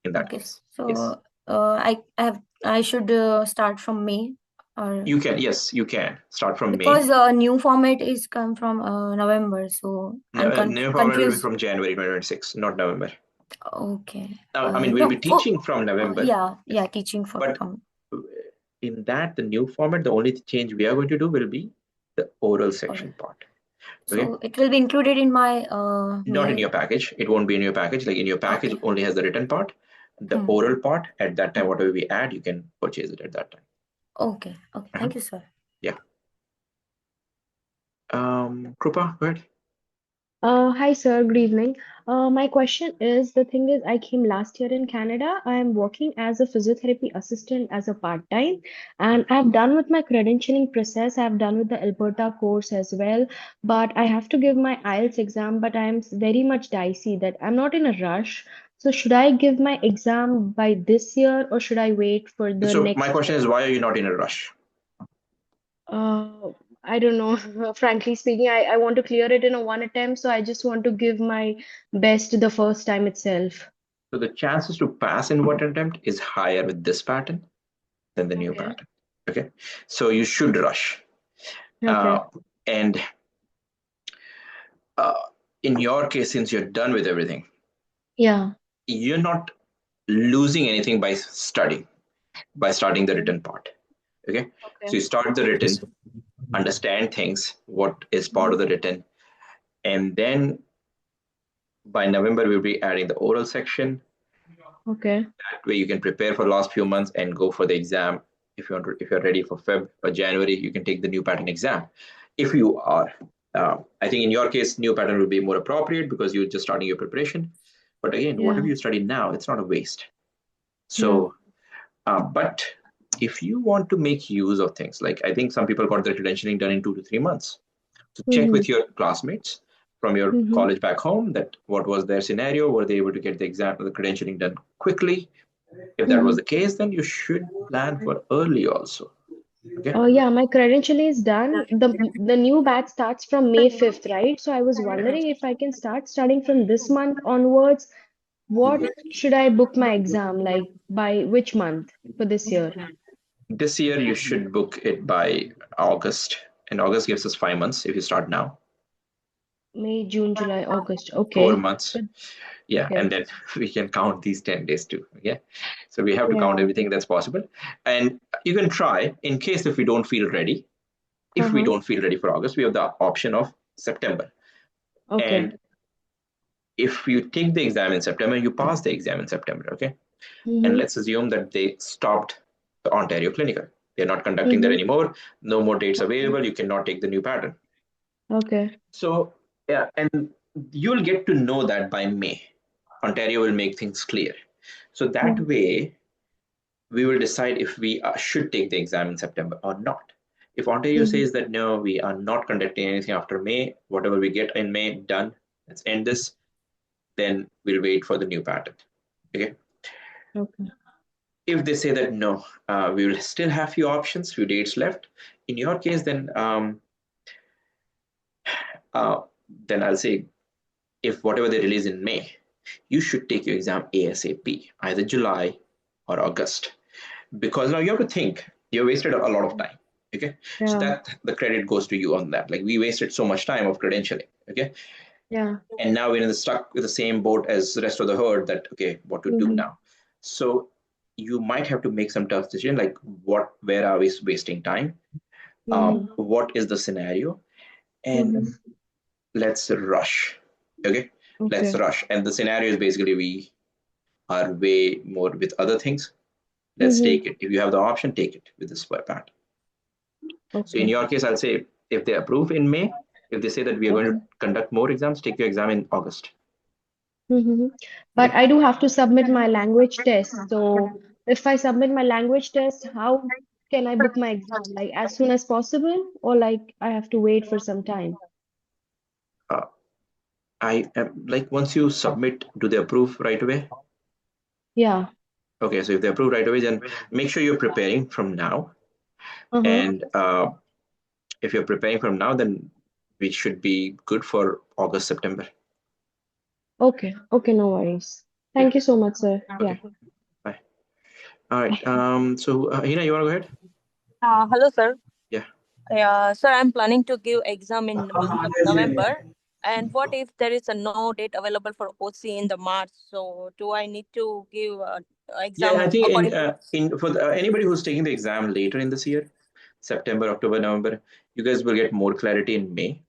In that case, so I should start from May, or you can. Yes, you can start from May. because new format is come from November. So I'm New format will be confused. from January 2026, not November. Okay. I mean, we'll be teaching from November. Yeah, teaching for. But in the new format, the only change we are going to do will be the oral section part. Okay? So it will be included in my Not in your package. It won't be in your package. Like in your package, only has the written part. The oral part, at that time, whatever we add, you can purchase it at that time. Okay. Thank you, sir. Yeah. Krupa, go ahead. Hi, sir. Good evening. My question is, the thing is, I came last year in Canada. I am working as a physiotherapy assistant as a part-time, and I've done with my credentialing process. I've done with the Alberta course as well, but I have to give my IELTS exam, but I'm very much dicey that I'm not in a rush. So should I give my exam by this year or should I wait for the So next my question year? is, why are you not in a rush? I don't know. Frankly speaking, I want to clear it in a one attempt, so I just want to give my best the first time itself. So the chances to pass in one attempt is higher with this pattern than the new Okay. pattern. Okay. So you should rush. Okay. And in your case, since you're done with everything, Yeah. you're not losing anything by starting the written part. Okay. So you start the written, understand things, what is part of the written, and then by November we'll be adding the oral section. Okay. That way you can prepare for the last few months and go for the exam. If you're ready for Feb or January, you can take the new pattern exam. If you are I think in your case, new pattern will be more appropriate because you're just starting your preparation. But again, Yeah. whatever you study now, it's not a waste. Yeah. So, but if you want to make use of things, like I think some people got their credentialing done in 2 to 3 months. So check with your classmates from your college back home that what was their scenario, were they able to get the exam, the credentialing done quickly? If that was the case, then you should plan for early also. Okay. Oh yeah, my credential is done. The new batch starts from May 5th, right? So I was wondering if I can start studying from this month onwards. What should I book my exam, like by which month for this year? This year you should book it by August, and August gives us 5 months if you start now. May, June, July, August. 4 Okay. months. Yeah, Okay. and then we can count these 10 days too. Yeah. So we have to count Yeah. everything that's possible. And you can try in case if we don't feel ready. If we don't feel ready for August, we have the option of September. Okay. And if you take the exam in September, you pass the exam in September, okay? And let's assume that they stopped the Ontario Clinical. They're not conducting that anymore. No more dates available. You cannot take the new pattern. Okay. So, yeah, and you'll get to know that by May. Ontario will make things clear. So that way, we will decide if we should take the exam in September or not. If Ontario says that no, we are not conducting anything after May, whatever we get in May, done, let's end this, then we'll wait for the new pattern. Okay. Okay. If they say that no, we will still have few options, few dates left. In your case, then I'll say if whatever they release in May, you should take your exam ASAP, either July or August, because now you have to think you wasted a lot of time. Okay, so Yeah. that the credit goes to you on that. Like we wasted so much time of credentialing. Okay, Yeah. and now we're stuck with the same boat as the rest of the herd. That okay, what to do now? So you might have to make some tough decision, like where are we wasting time? What is the scenario? And let's rush. Okay, let's Okay. rush. And the scenario is basically we are way more with other things. Let's take it. If you have the option, take it with this pattern. So in Okay. your case, I'll say if they approve in May, if they say that we are going to conduct more exams, take your exam in August. But I do have to submit my language test. So if I submit my language test, how can I book my exam? Like as soon as possible, or like I have to wait for some time? I am like once you submit, do they approve right away? Yeah. Okay, so if they approve right away, then make sure you're preparing from now. And if you're preparing from now, then we should be good for August, September. Okay. Okay, no worries. Thank you so much, sir. Yeah. Okay, bye. All right. So Hina, you want to go ahead? Hello, sir. Yeah. Sir, I'm planning to give exam in month of November. And what if there is a no date available for OC in the March? So do I need to give Yeah, I exam think according to? in for anybody who's taking the exam later in this year, September, October, November, you guys will get more clarity in May.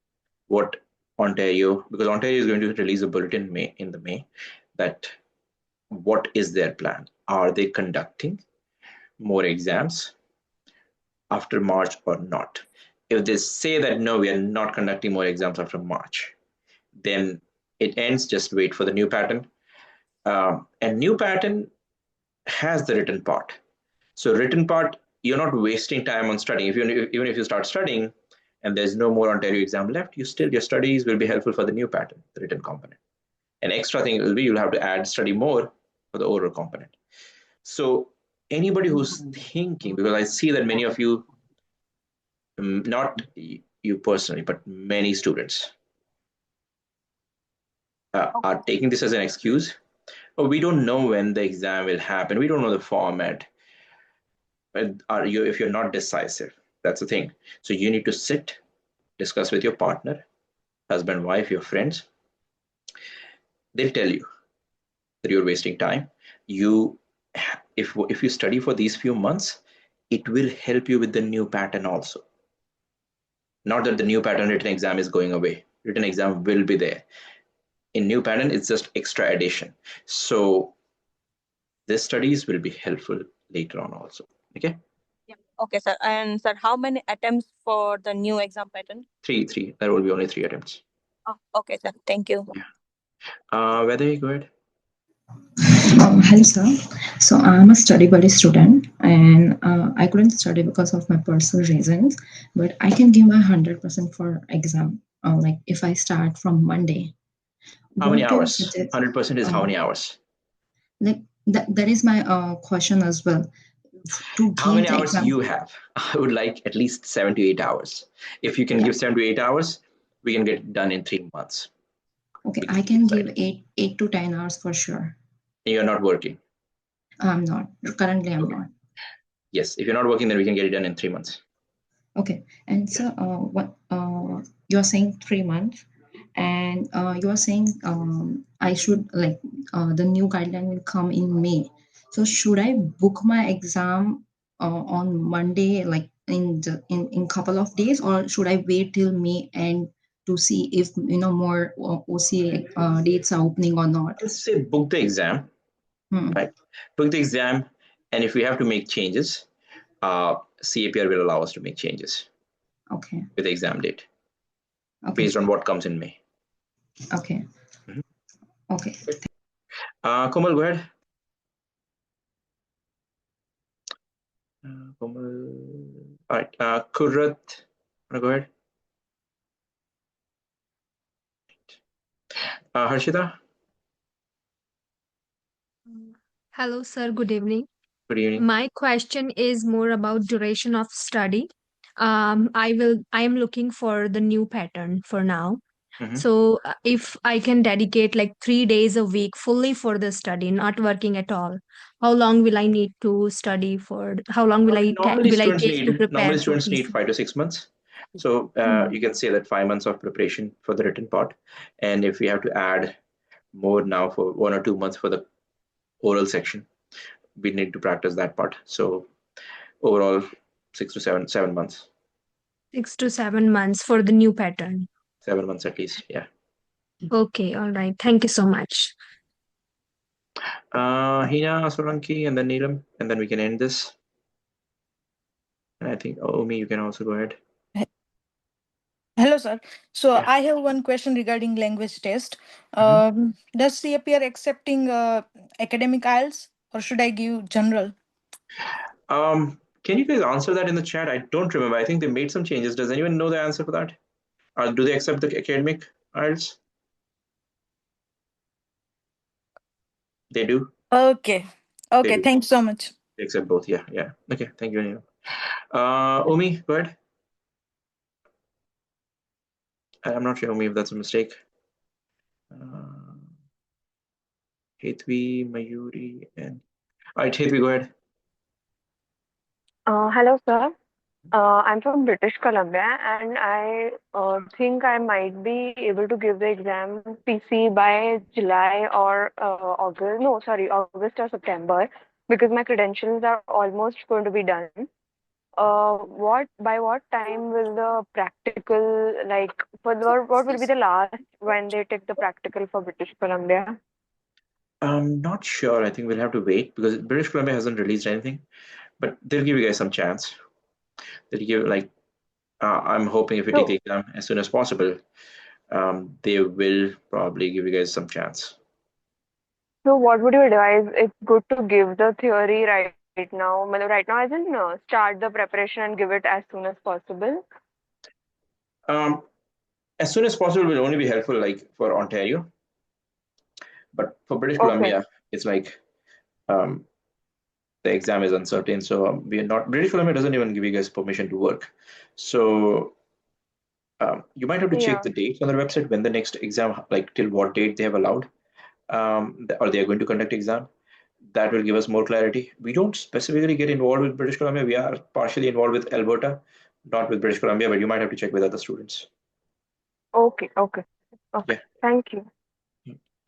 What Ontario, because Ontario is going to release a bulletin in the May, that what is their plan? Are they conducting more exams after March or not? If they say that no, we are not conducting more exams after March, then it ends. Just wait for the new pattern. And new pattern has the written part. So written part, you're not wasting time on studying. Even if you start studying and there's no more Ontario exam left, your studies will be helpful for the new pattern, the written component. An extra thing will be you'll have to study more for the oral component. So anybody who's thinking, because I see that many of you, not you personally, but many students are taking this as an excuse. Oh, we don't know when the exam will happen. We don't know the format. If you're not decisive? That's the thing. So you need to sit, discuss with your partner, husband, wife, your friends. They'll tell you that you're wasting time. You, if you study for these few months, it will help you with the new pattern also. Not that the new pattern written exam is going away. Written exam will be there. In new pattern, it's just extra addition. So these studies will be helpful later on also. Okay. Okay, sir. And sir, how many attempts for the new exam pattern? Three. There will be only 3 attempts. Oh, okay, sir. Thank you. Whether go ahead. Hello, sir. So I'm a study buddy student, and I couldn't study because of my personal reasons. But I can give my 100% for exam. Like if I start from Monday, How many what can hours? suggest? 100% is how many hours? Like that is my question as well. To How give many the hours exam. you have? I would like at least 7 to 8 hours. If you can give 7 to 8 hours, we can get it done in 3 months. Okay, I can give 8 to 10 hours for sure. You're not working? I'm not. Currently, I'm not. Yes, if you're not working, then we can get it done in 3 months. Okay, and so what you're saying 3 months, and you are saying I should like the new guideline will come in May. So should I book my exam on Monday, like in couple of days, or should I wait till May end to see if more OCA dates are opening or not? Let's say book the exam, right? Book the exam, and if we have to make changes, CAPR will allow us to make changes. Okay. With the exam date. Okay. Based on what comes in May. Okay. Okay. Komal, go ahead. Komal. All right. Kurat, go ahead. Harshita. Hello, sir. Good evening. Good evening. My question is more about duration of study. I am looking for the new pattern for now. So if I can dedicate like 3 days a week fully for the study, not working at all, how long will I need to study for? How long will Normally will I students take to need prepare for need PC? 5 to 6 months. So you can say that 5 months of preparation for the written part, and if we have to add more now for 1 or 2 months for the oral section, we need to practice that part. So overall 6 to 7 months. 6 to 7 months for the new pattern. 7 months at least, yeah. Okay, all right. Thank you so much. Hina, Solanki, and then Neelam, and then we can end this. And I think Omi, you can also go ahead. Hello, sir. So I have one question regarding language test. Does CAPR accepting academic IELTS, or should I give general? Can you guys answer that in the chat? I don't remember. I think they made some changes. Does anyone know the answer for that? Do they accept the academic IELTS? They do. Okay. They do. Thanks so much. They accept both. Yeah. Okay. Thank you, Neelam. Omi, go ahead. I'm not sure, Omi, if that's a mistake. Hetvi, Mayuri, and all right, Hetvi, go ahead. Hello, sir. I'm from British Columbia, and I think I might be able to give the exam PC by July or August. No, sorry, August or September, because my credentials are almost going to be done. By what time will the practical, like, what will be the last when they take the practical for British Columbia? I'm not sure. I think we'll have to wait because British Columbia hasn't released anything, but they'll give you guys some chance. They'll give I'm hoping if you take the exam as soon as possible, they will probably give you guys some chance. So what would you advise? It's good to give the theory right now. Right now, as in start the preparation and give it as soon as possible. As soon as possible will only be helpful like for Ontario, but for British Columbia, it's like the exam is uncertain, so we are not. British Columbia doesn't even give you guys permission to work, so you might have to check the dates on their website when the next exam, like till what date they have allowed, or they are going to conduct exam. That will give us more clarity. We don't specifically get involved with British Columbia. We are partially involved with Alberta, not with British Columbia, but you might have to check with other students. Okay. Yeah. Thank you.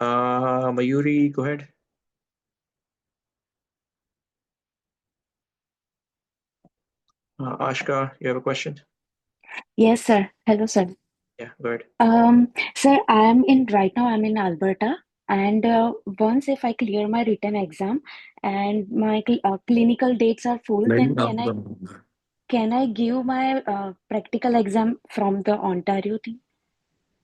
Mayuri, go ahead. Ashka, you have a question? Yes, sir. Hello, sir. Yeah, go ahead. Sir, right now I'm in Alberta, and once if I clear my written exam and my clinical dates are full, then can I can I give my practical exam from the Ontario thing?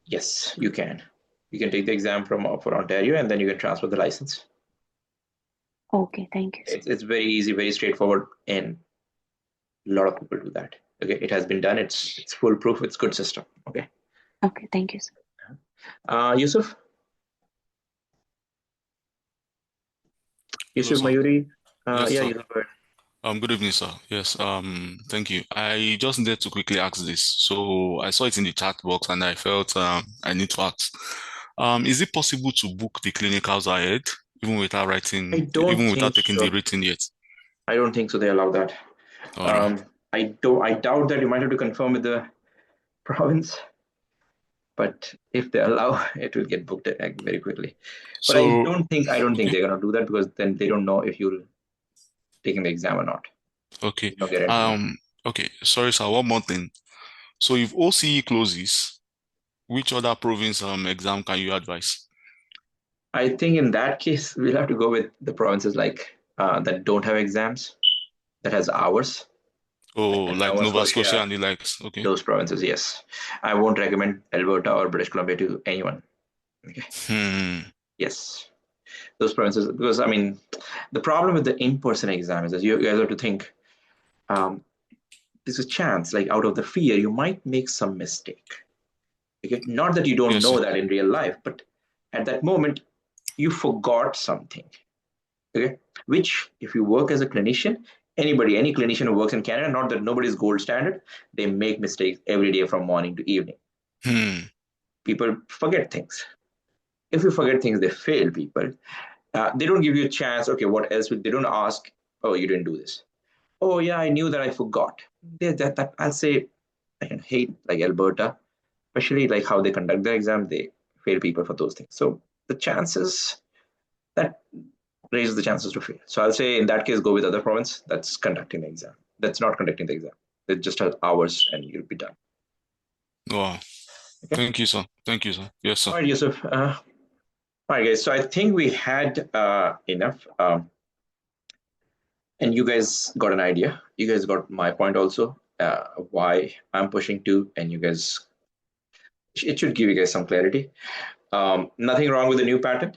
Yes, you can. You can take the exam for Ontario, and then you can transfer the license. Okay, thank you, sir. It's very easy, very straightforward, and a lot of people do that. Okay, it has been done. It's foolproof. It's good system. Okay. Okay, thank you, sir. Yusuf. Hello, Yusuf sir. Mayuri. Yes, Yeah, sir. Yusuf. Go ahead. Good evening, sir. Yes, thank you. I just needed to quickly ask this. So I saw it in the chat box and I felt I need to ask. Is it possible to book the clinicals ahead, even without I don't even without think taking the so. written yet? I don't think so. They allow that. All right. I doubt that. You might have to confirm with the province, but if they allow, it will get booked very quickly. But I So, don't think okay, they're gonna do that, because then they don't know if you'll taking the exam or not. okay. No guarantee. Okay. Sorry, sir. One more thing. So if OCE closes, which other province exam can you advise? I think in that case we'll have to go with the provinces like that don't have exams, that has hours, Oh, like like Nova Nova Scotia Scotia. and the likes. Okay. Those provinces, yes. I won't recommend Alberta or British Columbia to anyone. Okay. Yes, those provinces, because I mean, the problem with the in-person exam is that you guys have to think. Um, there's a chance, like out of the fear, you might make some mistake. Okay, not that you don't Yes, sir. know that in real life, but at that moment, you forgot something. Okay, which if you work as a clinician, any clinician who works in Canada, not that nobody's gold standard, they make mistakes every day from morning to evening. People forget things. If you forget things, they fail people. They don't give you a chance. Okay, what else? They don't ask, oh, you didn't do this. Oh yeah, I knew that, I forgot. That I'll say, I can hate like Alberta, especially like how they conduct their exam. They fail people for those things. So the chances that raises the chances to fail. So I'll say in that case, go with other province that's conducting the exam. That's not conducting the exam. It just has hours and you'll be done. Wow. Okay. Thank you, sir. Thank you, sir. Yes, sir. All right, Yusuf. All right, guys. So I think we had enough. And you guys got an idea. You guys got my point also. Why I'm pushing to, and you guys, it should give you guys some clarity. Nothing wrong with the new pattern,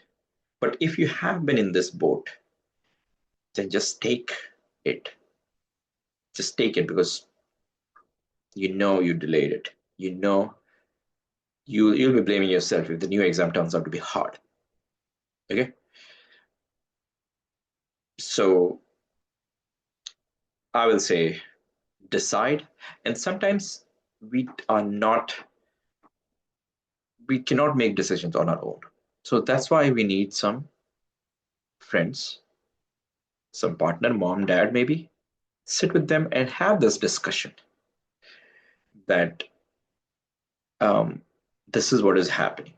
but if you have been in this boat, then just take it. Just take it, because you know you delayed it. You know you'll be blaming yourself if the new exam turns out to be hard. Okay. So I will say decide, and sometimes we are not we cannot make decisions on our own. So that's why we need some friends, some partner, mom, dad, maybe sit with them and have this discussion that this is what is happening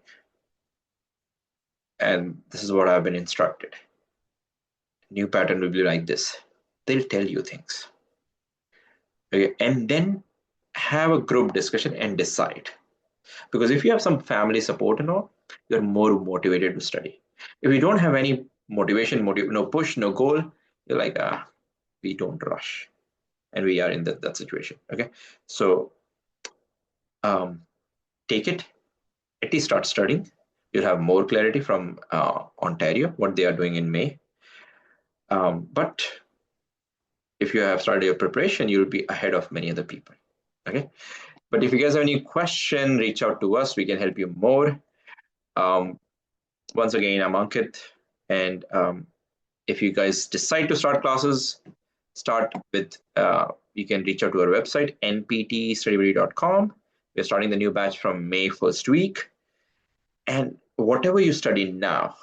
and this is what I've been instructed. New pattern will be like this. They'll tell you things. Okay, and then have a group discussion and decide. Because if you have some family support and all, you're more motivated to study. If you don't have any motivation, no push, no goal, you're like, we don't rush. And we are in that situation. Okay. So take it, at least start studying. You'll have more clarity from Ontario, what they are doing in May. But if you have started your preparation, you'll be ahead of many other people. Okay. But if you guys have any question, reach out to us. We can help you more. Once again, I'm Ankit. And if you guys decide to start classes, start with, you can reach out to our website, nptstudybuddy.com. We're starting the new batch from May 1st week. And whatever you study now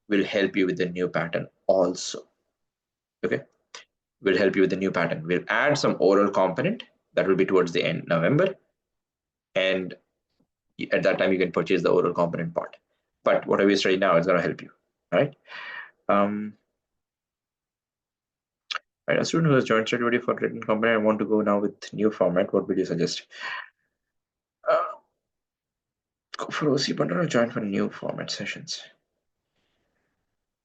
will help you with the new pattern also. Okay. Will help you with the new pattern. We'll add some oral component that will be towards the end November. And at that time, you can purchase the oral component part. But whatever you study now is going to help you. All right. Right, a student who has joined StudyBuddy for written component and want to go now with new format, what would you suggest? Go for OC bundle or join for new format sessions?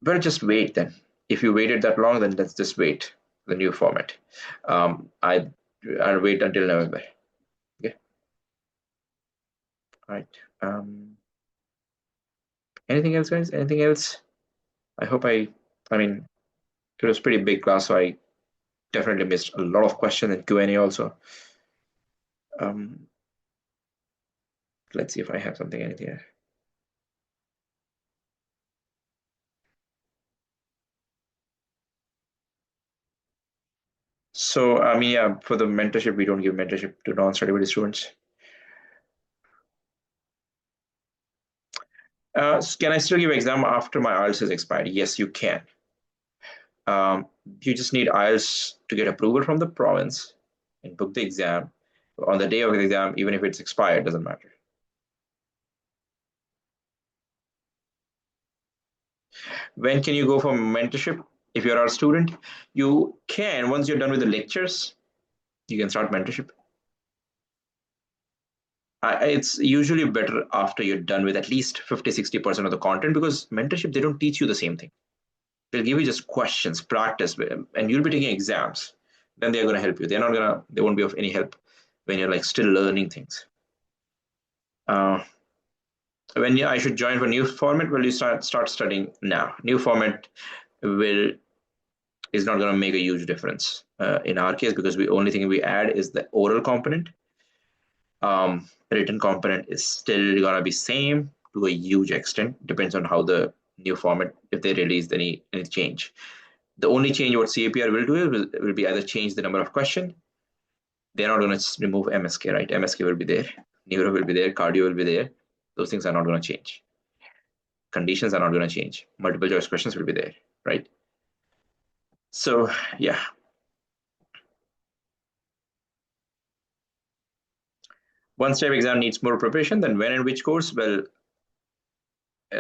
Well, just wait then. If you waited that long, then let's just wait the new format. I I'll wait until November. Okay. All right. Anything else, guys? Anything else? I hope I mean, it was pretty big class, so I definitely missed a lot of questions in Q&A also. Let's see if I have something anything here. So yeah, for the mentorship, we don't give mentorship to non-study students. Can I still give exam after my IELTS is expired? Yes, you can. You just need IELTS to get approval from the province and book the exam. On the day of the exam, even if it's expired, doesn't matter. When can you go for mentorship? If you're our student, you can, once you're done with the lectures, you can start mentorship. It's usually better after you're done with at least 50-60% of the content, because mentorship, they don't teach you the same thing. They'll give you just questions, practice, and you'll be taking exams. Then they're going to help you. They won't be of any help when you're like still learning things. When I should join for new format, well, you start studying now. New format is not going to make a huge difference in our case, because the only thing we add is the oral component. Written component is still going to be same to a huge extent. Depends on how the new format, if they release any change. The only change what CAPR will do will be either change the number of questions. They're not going to remove MSK, right? MSK will be there, neuro will be there, cardio will be there. Those things are not going to change. Conditions are not going to change. Multiple choice questions will be there, right? So yeah. One step exam needs more preparation. Then when and which course? Well,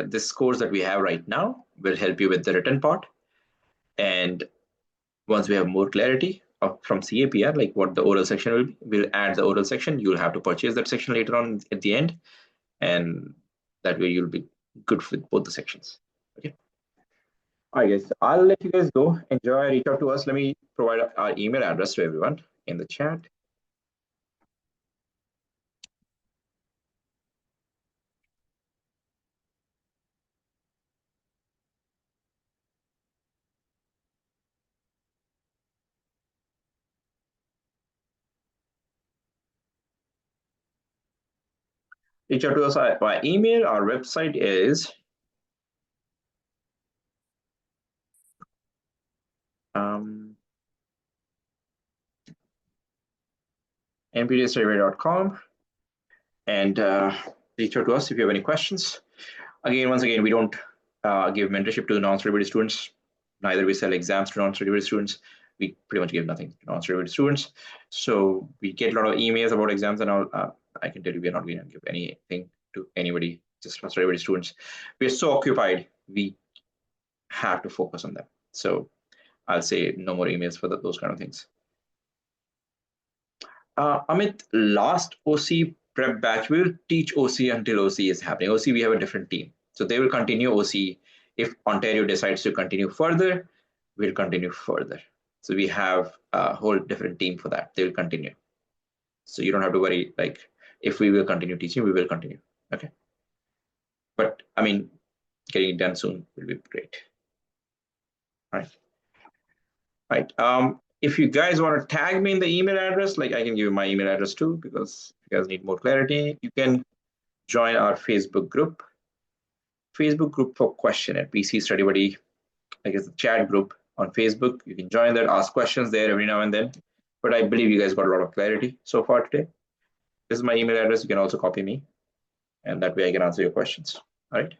this course that we have right now will help you with the written part. And once we have more clarity from CAPR, like what the oral section will be, we'll add the oral section. You'll have to purchase that section later on at the end. And that way you'll be good with both the sections. Okay. All right, guys. I'll let you guys go. Enjoy. Reach out to us. Let me provide our email address to everyone in the chat. Reach out to us by email. Our website is npdstudybuddy.com, and reach out to us if you have any questions. Once again, we don't give mentorship to non-study students. Neither we sell exams to non-study students. We pretty much give nothing to non-study students. So we get a lot of emails about exams and all. I can tell you, we are not going to give anything to anybody, just for study students. We are so occupied, we have to focus on them. So I'll say no more emails for those kind of things. Amit, last OC prep batch will teach OC until OC is happening. OC, we have a different team. So they will continue OC. If Ontario decides to continue further, we'll continue further. So we have a whole different team for that. They will continue. So you don't have to worry, like, if we will continue teaching, we will continue. Okay. But I mean, getting it done soon will be great. All right. Right. If you guys want to tag me in the email address, like I can give you my email address too, because if you guys need more clarity, you can join our Facebook group. Facebook group for question at PCE StudyBuddy. I guess the chat group on Facebook. You can join that, ask questions there every now and then. But I believe you guys got a lot of clarity so far today. This is my email address. You can also copy me, and that way I can answer your questions. All right.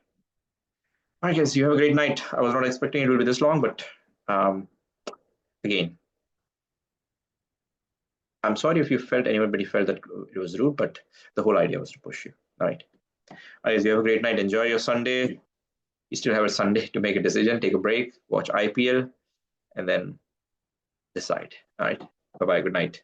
All right, guys. You have a great night. I was not expecting it will be this long, but again, I'm sorry if anybody felt that it was rude, but the whole idea was to push you. All right. Guys, you have a great night. Enjoy your Sunday. You still have a Sunday to make a decision, take a break, watch IPL, and then decide. All right. Bye-bye. Good night.